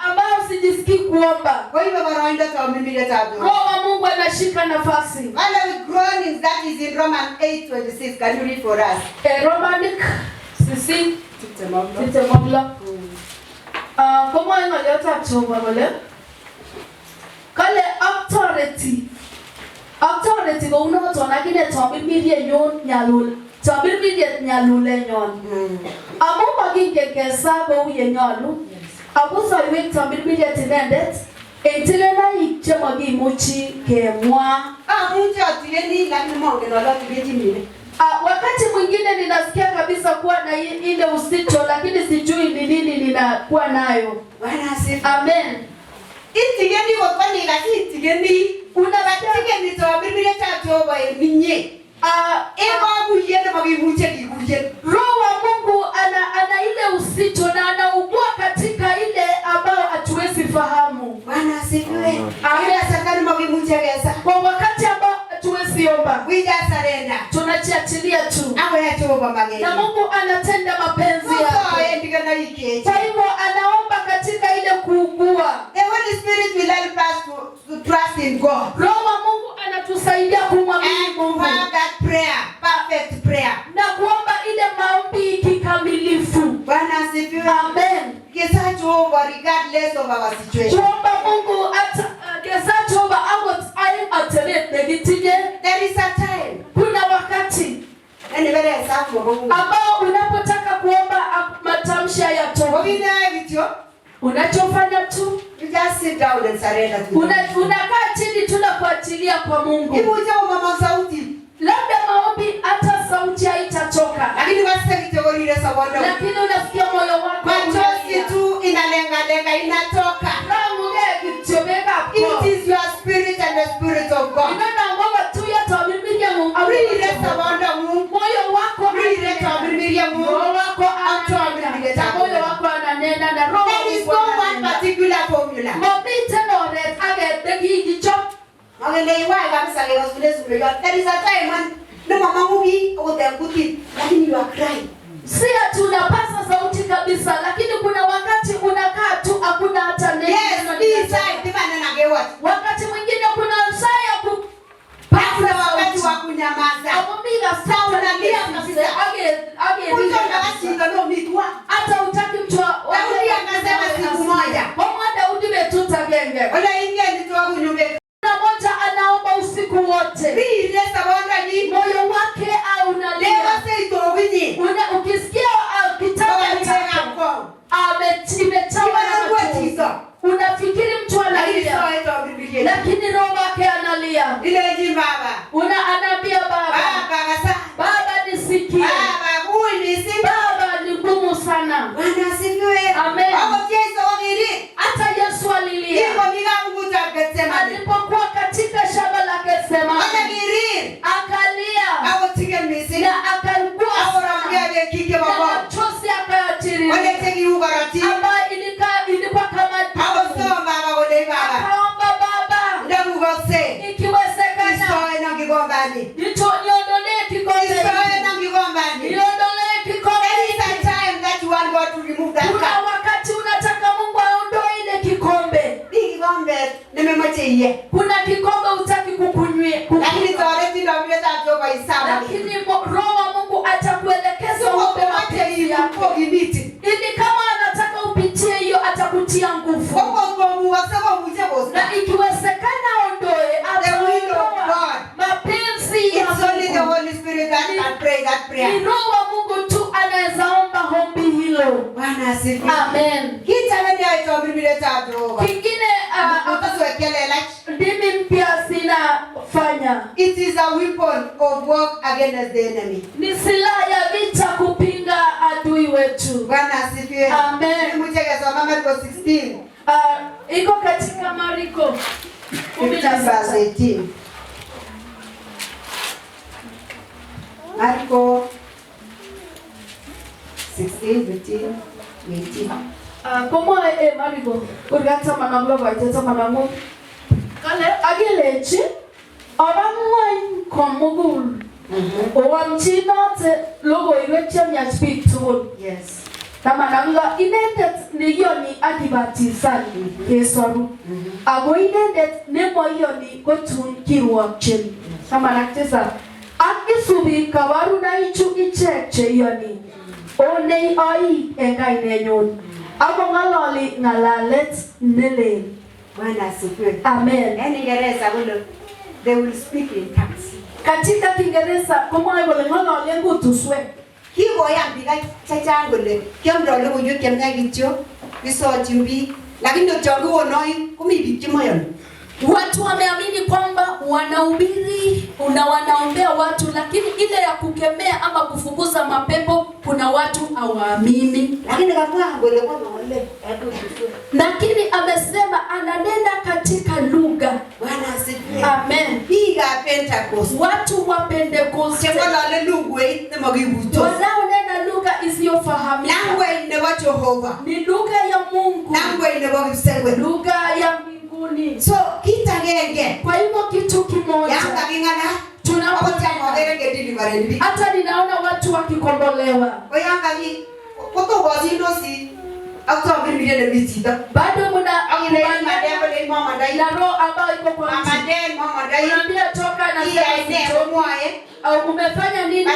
Ambao sijisikii kuomba. Kwa hivyo wanaenda kwa mimi tatu. Roho wa Mungu anashika nafasi. Wale with groanings that is in Romans 8:26. Can you read for us? Romanic sisi titemamla. Kama inaleta choba wale. Kale authority go uno to na kile to bibilie nyon nyalul. To bibilie nyalule nyon. Amo magingekesa go yenyalu. Abuso iwe to bibilie tinendet. Entilena ichema gimuchi kemwa. Muchi atileni lakini monge na wala tibejimile. Wakati mwingine ninasikia kabisa kuwa na ile usito lakini sijui ni nini ninakuwa nayo. Bwana asifiwe. Amen. Itigeni wafanye kazi itigeni unabatike nitoa Biblia tatu kwa minye. Yende magimuche kikuye. Roho wa Mungu ana ile usito na anaugua katika ile ambao hatuwezi fahamu. Bwana asifiwe. Amen. Sakani magimuche kesa. Kwa wakati ambao hatuwezi omba. We just surrender. Tunajiachilia tu. Na Mungu anatenda mapenzi yake. Kwa hivyo anaomba katika ile kuugua. The Holy Spirit will help us to trust in God. Roho wa Mungu anatusaidia kumwamini Mungu. And that prayer, perfect prayer. Na kuomba ile maombi kikamilifu. Bwana asifiwe. Amen. Regardless of our situation. Kuomba Mungu ata Gesachoba awot ayin ateret negitije. ambao unapotaka kuomba matamshi hayatoki. Unachofanya tu you just sit down and surrender to God. Unakaa chini tu na kuachilia kwa Mungu. Labda maombi hata sauti haitatoka, lakini unasikia moyo wako machozi tu inalenga inatoka. It is your spirit and the spirit of God. There is no one particular formula. There is a time when no mama movie or the cookie, lakini you are crying. Si ati unapasa sauti kabisa, lakini kuna wakati unakaa tu hakuna hata neno. Yes, wakati mwingine kuna saa ya kupasa, wakati wa kunyamaza. Unalia kabisa. Hata utaki mtu Daudi akasema siku moja. Daudi betuta genge. Kuna moja anaomba usiku wote. Moyo wake au unalia. Ukisikia kitabu chako imetawa na unafikiri mtu analia, lakini roho yake analia. Anaambia Baba nisikie. Baba ni ngumu sana. Amen. Hata Yesu alilia alipokuwa katika shamba la Getsemani, akalia na akaugua sana, machozi akayatiririka, ambayo ilikuwa kama akaomba, Baba ikiwezekana niondolee kikombe. Kuna wakati unataka Mungu aondoe ile kikombe. Kuna kikombe utaki kukunywe, lakini Roho wa Mungu atakuelekeza uombe mapenzi yako. Ili kama anataka upitie hiyo atakutia nguvu. Na ikiwezekana aondoe, ataondoa mapenzi ya Mungu. Ni Roho wa Mungu tu anaweza omba ombi hilo. Amen. Kingine ndimi mpya sinafanya. It is a weapon of work against the enemy. Ni silaha ya vita kupinga adui wetu. Amen. Marko 16. Iko katika Marko 18. Marko 16, 18. Como Mariko, urgata manamlo vaiteta manamu. Kale agelechi abangwan komugul. Owamchinote logo iwecha nyachpik tugul. Yes. Tamananga inendet niyoni akibatisani kesoru. Ago inendet nemoyoni kotun kirwokchin. Tamanaktesa akisubi kabarunaichu ichek cheyoni. Onei ai enkainenyon. Ako ngalali ngalalet nele. Amen. They will speak in tongues. Katika Kiingereza kama wale ngalali ngutuswe. Kikoyambika chachang kole kiamdole kuyo kiamnya kityo bisojimbi lakini utongo onoi kumi biik chemoyoni. Watu wameamini kwamba wanahubiri na wanaombea watu, lakini ile ya kukemea ama kufukuza mapepo kuna watu hawaamini. Lakini amesema ananena katika lugha. Bwana asifiwe. Amen. Piga Pentecost. Watu wa Pentecost wanaonena lugha isiyofahamika. Ni lugha ya Mungu. Lugha ya mbinguni. So kita genge. Kwa hivyo kitu kimoja. Hata ninaona watu wakikombolewa. Bado muna na roho ambayo iko kwa mtu. Unaambia toka na au umefanya nini?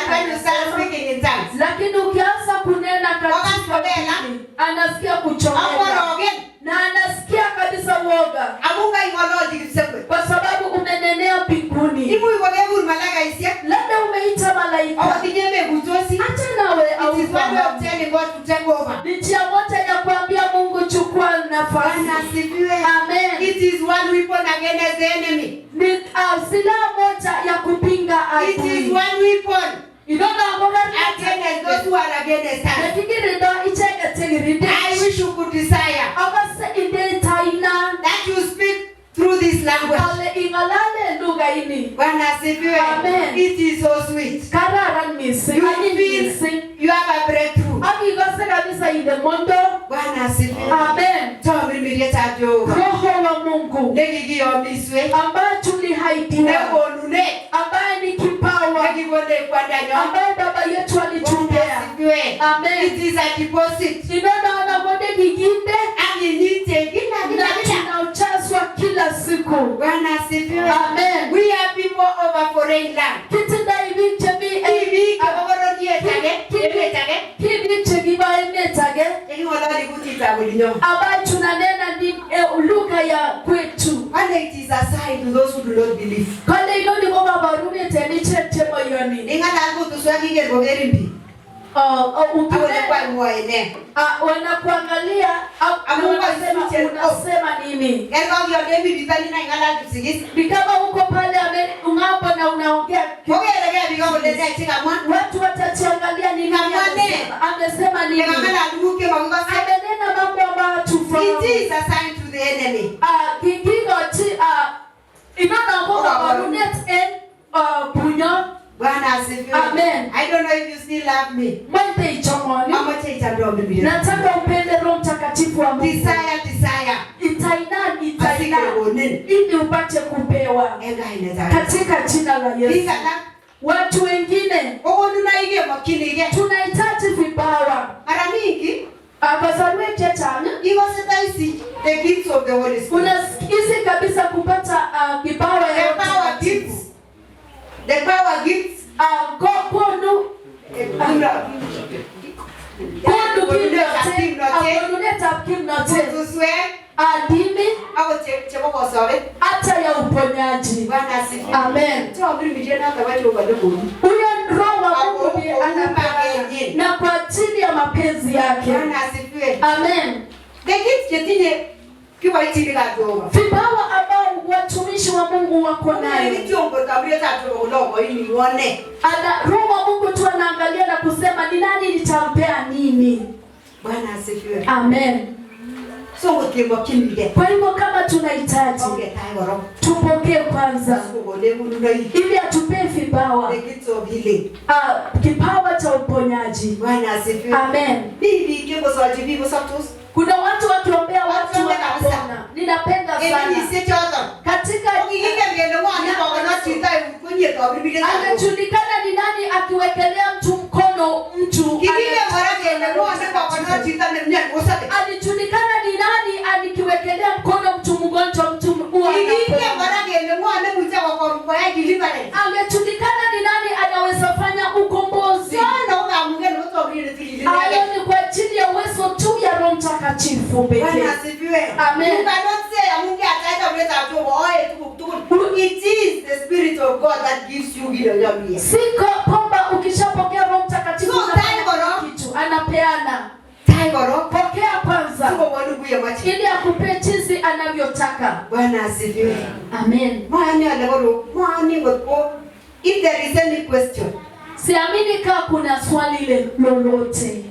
Lakini ukianza kunena katika anasikia kuchomeka na anasikia kabisa uoga, kwa sababu umenenea mbinguni. Labda umeita malaika God to take over. Ni njia moja ya kuambia Mungu chukua nafasi. Amen. It is one weapon against the enemy. Ni silaha moja ya kupinga adui. It is one weapon against those who are against us. I wish you could desire that you speak through this language. Amen. It is so sweet. You feel you have a breakthrough. Amen. Roho wa Mungu ambaye tulihaidiwa, ambaye ni kipawa, ambaye baba yetu alitupea. Amen. It is a deposit. Na tunauchazwa kila siku. Amen. We are people over foreign land. Ambaye tunanena ni lugha ya kwetu. And it is a sign to those who do not believe. Wanakuangalia unasema nini? Ni kama uko pale ungapo na unaongea, watu watatiangalia nini amesema nini. Amenena mambo ambayo tufahamu. It is a sign to the enemy. Amen. I don't know if you still love me. Nataka upende Roho Mtakatifu wa Mungu. Desire. Itaina ili upate kupewa katika jina la Yesu. Watu wengine tunahitaji vipawa. Mara mingi the gifts of the Holy Spirit. Unasikizi kabisa kupata vipawa ya power gifts. The power gifts kono adimi hata ya uponyaji. Amen. Huyo Roho wa Mungu ndiye anapeana na kwa ajili ya mapenzi yake. Amen. Vipawa ambao watumishi wa Mungu wako nayo. Roho wa Mungu tu anaangalia na kusema ni nani nitampea nini. Amen. Kwa hivyo kama tunahitaji tupokee kwanza ili atupee vipawa. Kipawa cha uponyaji. Amen. Kuna watu wakiombea watu wanapona. Ninapenda sana. Katika anajulikana ni nani akiwekelea mtu mkono mtu. Alijulikana ni nani alikiwekelea mkono mtu mgonjwa mtu angejulikana ni nani anaweza fanya ukombozi. Hayo ni kwa ajili ya uwezo tu ya Roho Mtakatifu pekee. Amen. It is the Spirit of God that gives you healing. Siko kwamba ukishapokea Roho Mtakatifu kitu anapeana. Pokea kwanza ili akupe jinsi anavyotaka. Amen. If there is any question, siamini kama kuna swali lolote,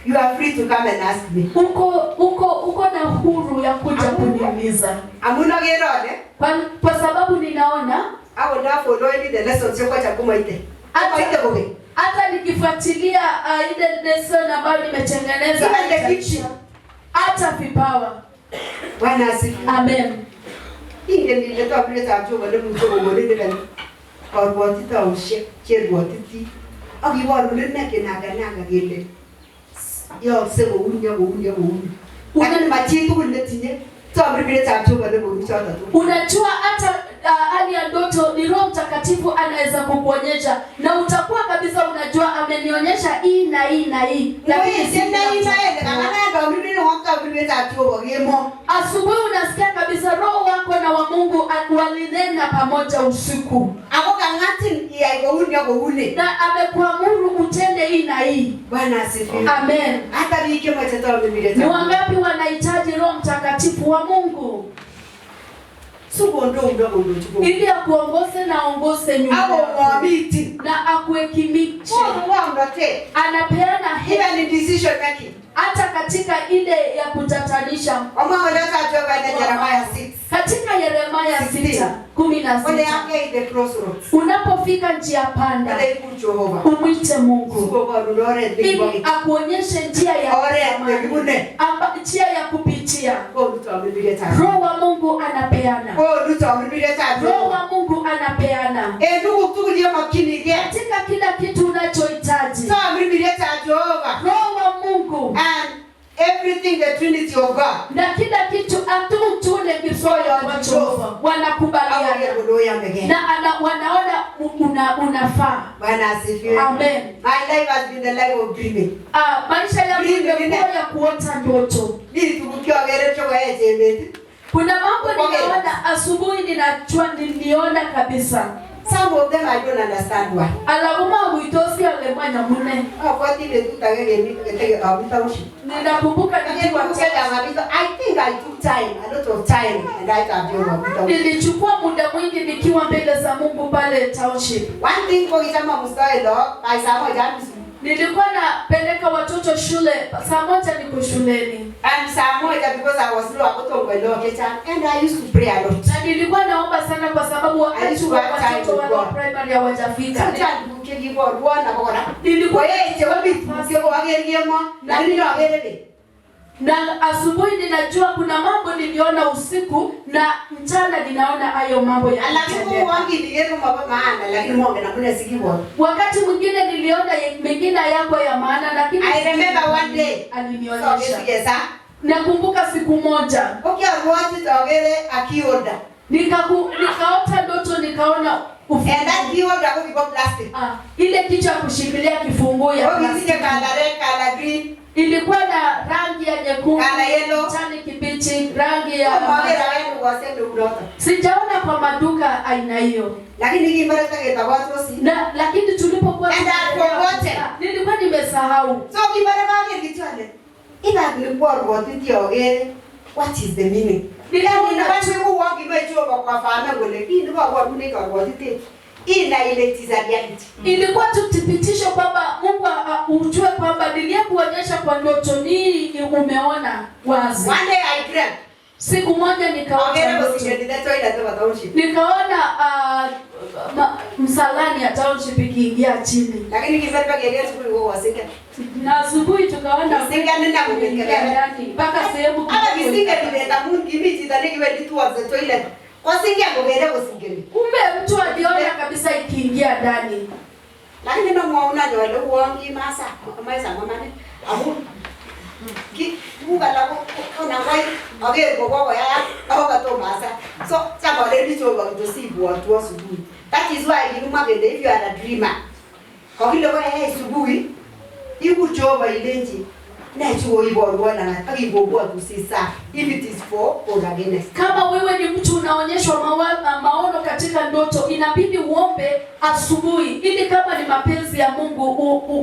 you are free to come and ask me. Uko na huru ya kuja kuniuliza. Kwa sababu ninaona hata nikifuatilia ile lesson ambayo nimetengeneza hata vipawa. Amen. Unajua hata hali ya ndoto ni Roho Mtakatifu anaweza kukuonyesha na utakuwa kabisa unajua amenionyesha hii na hii na hii. Asubuhi unasikia kabisa Roho wako na wa Mungu walinena pamoja usiku. Na amekuamuru utende hii na hii. Bwana asifiwe. Amen. Hata wiki moja tu Biblia. Ni wangapi wanahitaji Roho Mtakatifu wa Mungu? Ili akuongoze na aongoze nyumba na akuhekimishe. Anapeana even in decision making. Hata katika ile ya kutatanisha. Katika Yeremia 6:16. Unapofika njia panda, umwite Mungu ili akuonyeshe njia ya njia ya kupitia. Roho wa Mungu anapeana. Roho wa Mungu anapeana. Katika kila kitu unachohitaji. Roho wa Mungu and everything the Trinity of God. Na kila kitu atutune before Jehova. Wanakubaliana. Na wanaona unafaa. Bwana asifiwe. Amen. My life has been the life of dreaming. Maisha yangu imekuwa ya kuota ndoto. Kuna mambo ninaona asubuhi niliona kabisa. Some of them I don't understand why. Alagoma uitosi alemanya mune. Ninakumbuka nikiwa I think I took time, a lot of time, and I got you. Nilichukua muda mwingi nikiwa mbele za Mungu pale township. One thing for Isama Mustailo, I saw nilikuwa napeleka watoto shule, saa moja niko shuleni. And saa moja because I was low, and I used to pray a lot. Na nilikuwa naomba sana kwa sababu wakati wa watoto wa primary hawajafika. Nilikuwa na asubuhi ninajua kuna mambo niliona usiku na mchana ninaona hayo mambo ya wakati mwingine niliona mengine yako ya maana, lakini I remember one day alinionyesha. Nakumbuka siku moja nikaota ndoto, nikaona ile kichwa kushikilia kifunguo ya green. Ilikuwa na rangi ya nyekundu, kijani kibichi, rangi ya sijaona kwa maduka aina hiyo. Lakini tulipokuwa nilikuwa nimesahau. What is the meaning? Ilikuwa tuthibitisho kwamba Mungu ujue kwamba niliyekuonyesha kwa ndoto ni umeona wazi. One day I dreamt. Siku moja nikaona msalani ya township ikiingia chini. Na asubuhi tukaona mpaka sehemu kumbe mtu aliona kabisa ikiingia ndani. Lakini na mwaona wale uongi masa mamane amu la na wai age gogo ya au kato masa so chama le dicho ba to si bo to asubuhi. That is why you must if you are a dreamer kwa vile wewe asubuhi iku joba ilenji na chuo ibo na akibobo kusisa if it is for or against. Kama wewe ni mtu unaonyeshwa maono katika ndoto, inabidi uombe asubuhi ili kama ni mapenzi ya Mungu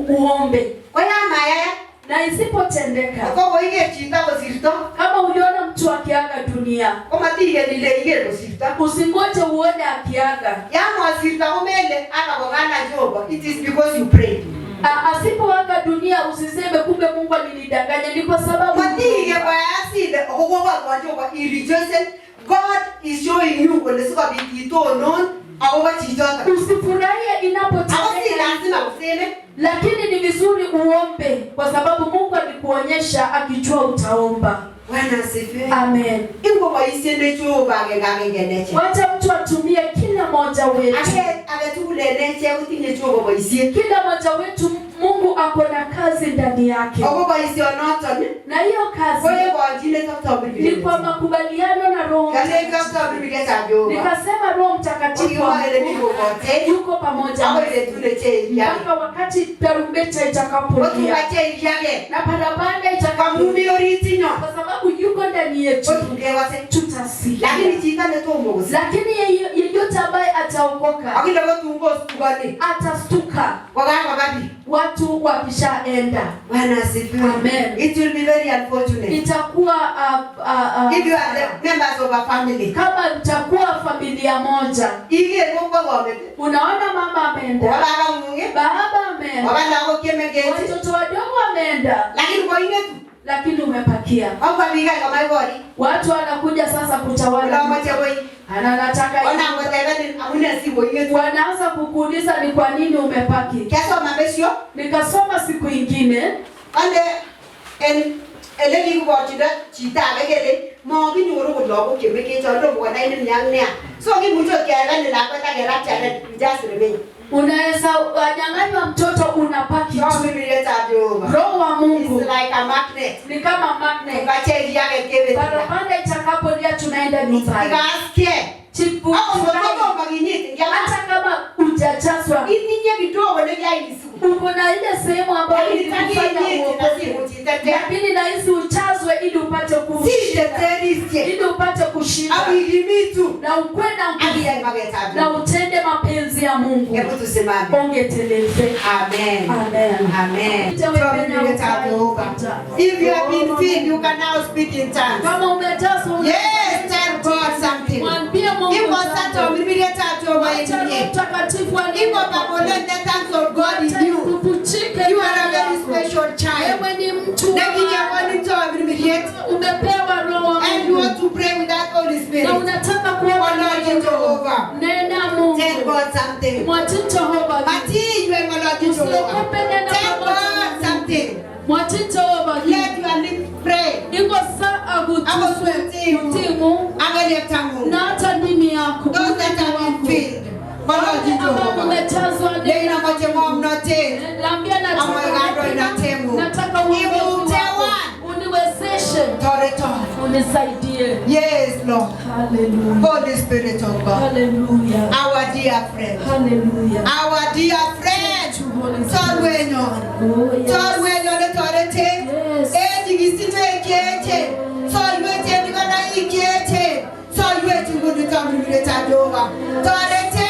uombe. Kwa maya na isipotendeka kwa ile chita bosirto kama uliona mtu akiaga dunia kama tige ile bosirta usingoje uone akiaga ya mwasirta umele akagongana joba, it is because you prayed. Asipoaga dunia usiseme kumbe Mungu alinidanganya, ni kwa sababu matige kwa asile ogoba kwa joba irrejoiced. God is showing you when the sika bitito non agoba chijota. Usifurahie inapotendeka, lakini ni vizuri uombe kwa sababu Mungu alikuonyesha akijua utaomba. Bwana asifiwe. Amen. Ingo waisiende choba ngeneche. Wacha mtu atumie kila moja wetu. Ake tule neche utinye choba waisiende. Kila moja wetu Mungu ako na kazi ndani yake. Na hiyo kazi ni kwa makubaliano na Roho Mtakatifu. Nikasema Roho Mtakatifu yuko pamoja mpaka wakati tarumbeta itakapolia na parapanda itakapolia, kwa sababu yuko ndani yetu tutasikia. Lakini yeyote ambaye ataokoka atastuka watu wakishaenda. Amen. It will be very unfortunate. Itakuwa if you are the members of a family. Kama mtakuwa familia moja. Unaona mama ameenda, baba ameenda, watoto wadogo wameenda, lakini umepakia. Watu wanakuja sasa kutawala. Anataka wanaanza kukuuliza ni kwa nini umepaki. Nikasoma siku ingine unaweza wanyang'anywa mtoto unapaki. Roho wa Mungu ni kama magnet. Parapanda itakapolia tunaenda nyumbani. Hata kama hujajazwa, uko na ile sehemu ambayo inafanya uokoke, lakini nahisi uchazwe ili upate kushinda, ili upate kushinda na ukwenda na utende mapenzi ya Mungu. Ongeteleze. Amen. Amen. If you have been filled, you can now speak in tongues. Kama umejazwa, yes, tell God something. Mwambie Mungu. Iko sato mlibilia tatu wa Injili. Iko pamoja na thanks of God in you. You are a very special child. Wewe ni mtu umepewa Roho wa Mungu. And you want to pray with that Holy Spirit. Na unataka kuomba na Jehova. Nena Mungu. Tell God something. Mwati Jehova. Mati yue Mwati Jehova. Tell God something. Mwati Jehova. Let your lips pray. Iko saa agutuswe kutimu. Na hata ndimi yako. Those that have been filled. Mwati Jehova. Umejazwa ndimi. Leina moja mnote. Lambia nataka uniwezeshe. Unisaidie. Yes, Lord. Hallelujah. Holy Spirit of God. Hallelujah. Our dear friend. Hallelujah. Our dear friend. Torwenyo. Torwenyo le torete. Ejigisitu ekete. Solwete nikana ikete. Solwete ngudu tamile tadoga. Torete.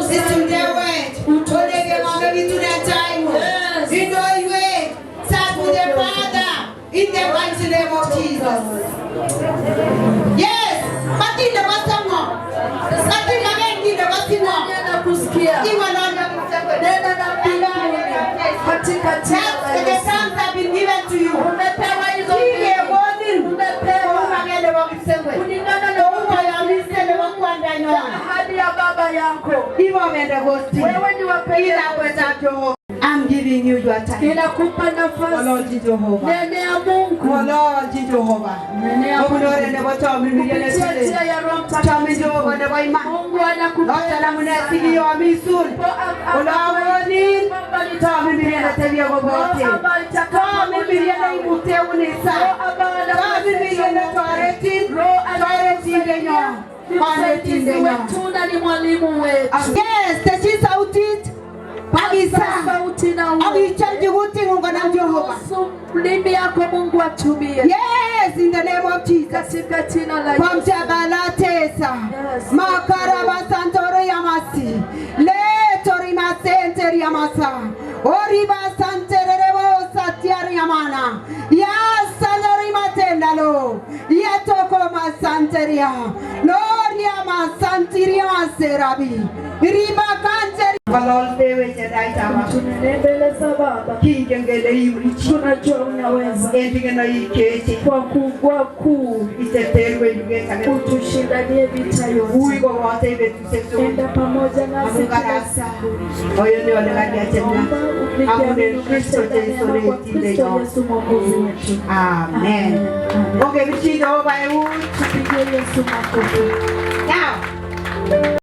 Listen their word. Tolege mama bitu na time. You know you wait. Start with the Father. In the mighty name of Jesus. Yes. Matinda wasamo. Matinda menginda wasimo. Nena kusikia. Iwa nanda kusema. Nena na pili. Katika the sons have been given to you. Umepewa hizo mbili. Umepewa. Umagele wakisemwe. Kulingana na uko ya lisele wakwanda nyona. Ahadi ya baba yako. Iwa wende hosti. Wewe ni wapenda. Ila wetako. I'm giving you your time. Ninakupa nafasi. Lord Jehovah. Nene ya Mungu. Lord Jehovah. Nene ya Mungu. Mungu ndio bota mbilione tele. Kupitia ya Roho Mtakatifu. Jehovah ndio ima. Mungu anakupa. Salamu na sigi ya misuri. Olawoni. Tamu mbilione tele ya gogote. Tamu mbilione imute unisa. Tamu mbilione toreti. Toreti ndenyo. Toreti ndenyo. Tuna ni mwalimu wetu. Yes, techi sauti. Pagisa. Abichaji guti Mungu na Jehova. Ulimi yako Mungu atumie. Yes, in the name of Jesus. Katika jina la Yesu. Pamchabalatesa. Makaraba santoro yamasi. Le torima senteri yamasa. Oriba santerebo satiari yamana. Ya sanori matendalo. Ya toko masanteria. Loria masantiria serabi. Riba kanteri. Balol dewe jedaitawa. Tunendeleza Baba. Kingengele yurichi. Tunajua unaweza. Endingena ikete. Kwa kuu. Iteterwe yugeta. Utushindanie vita yote. Uigo wote ibetusetu. Enda pamoja nasi kila siku. Oyo ni wale ya tena. Amune Kristo Yesu Yesu Mwokozi wetu. Amen. Okay, bichido bae u. Tupigie Yesu makofi. Now.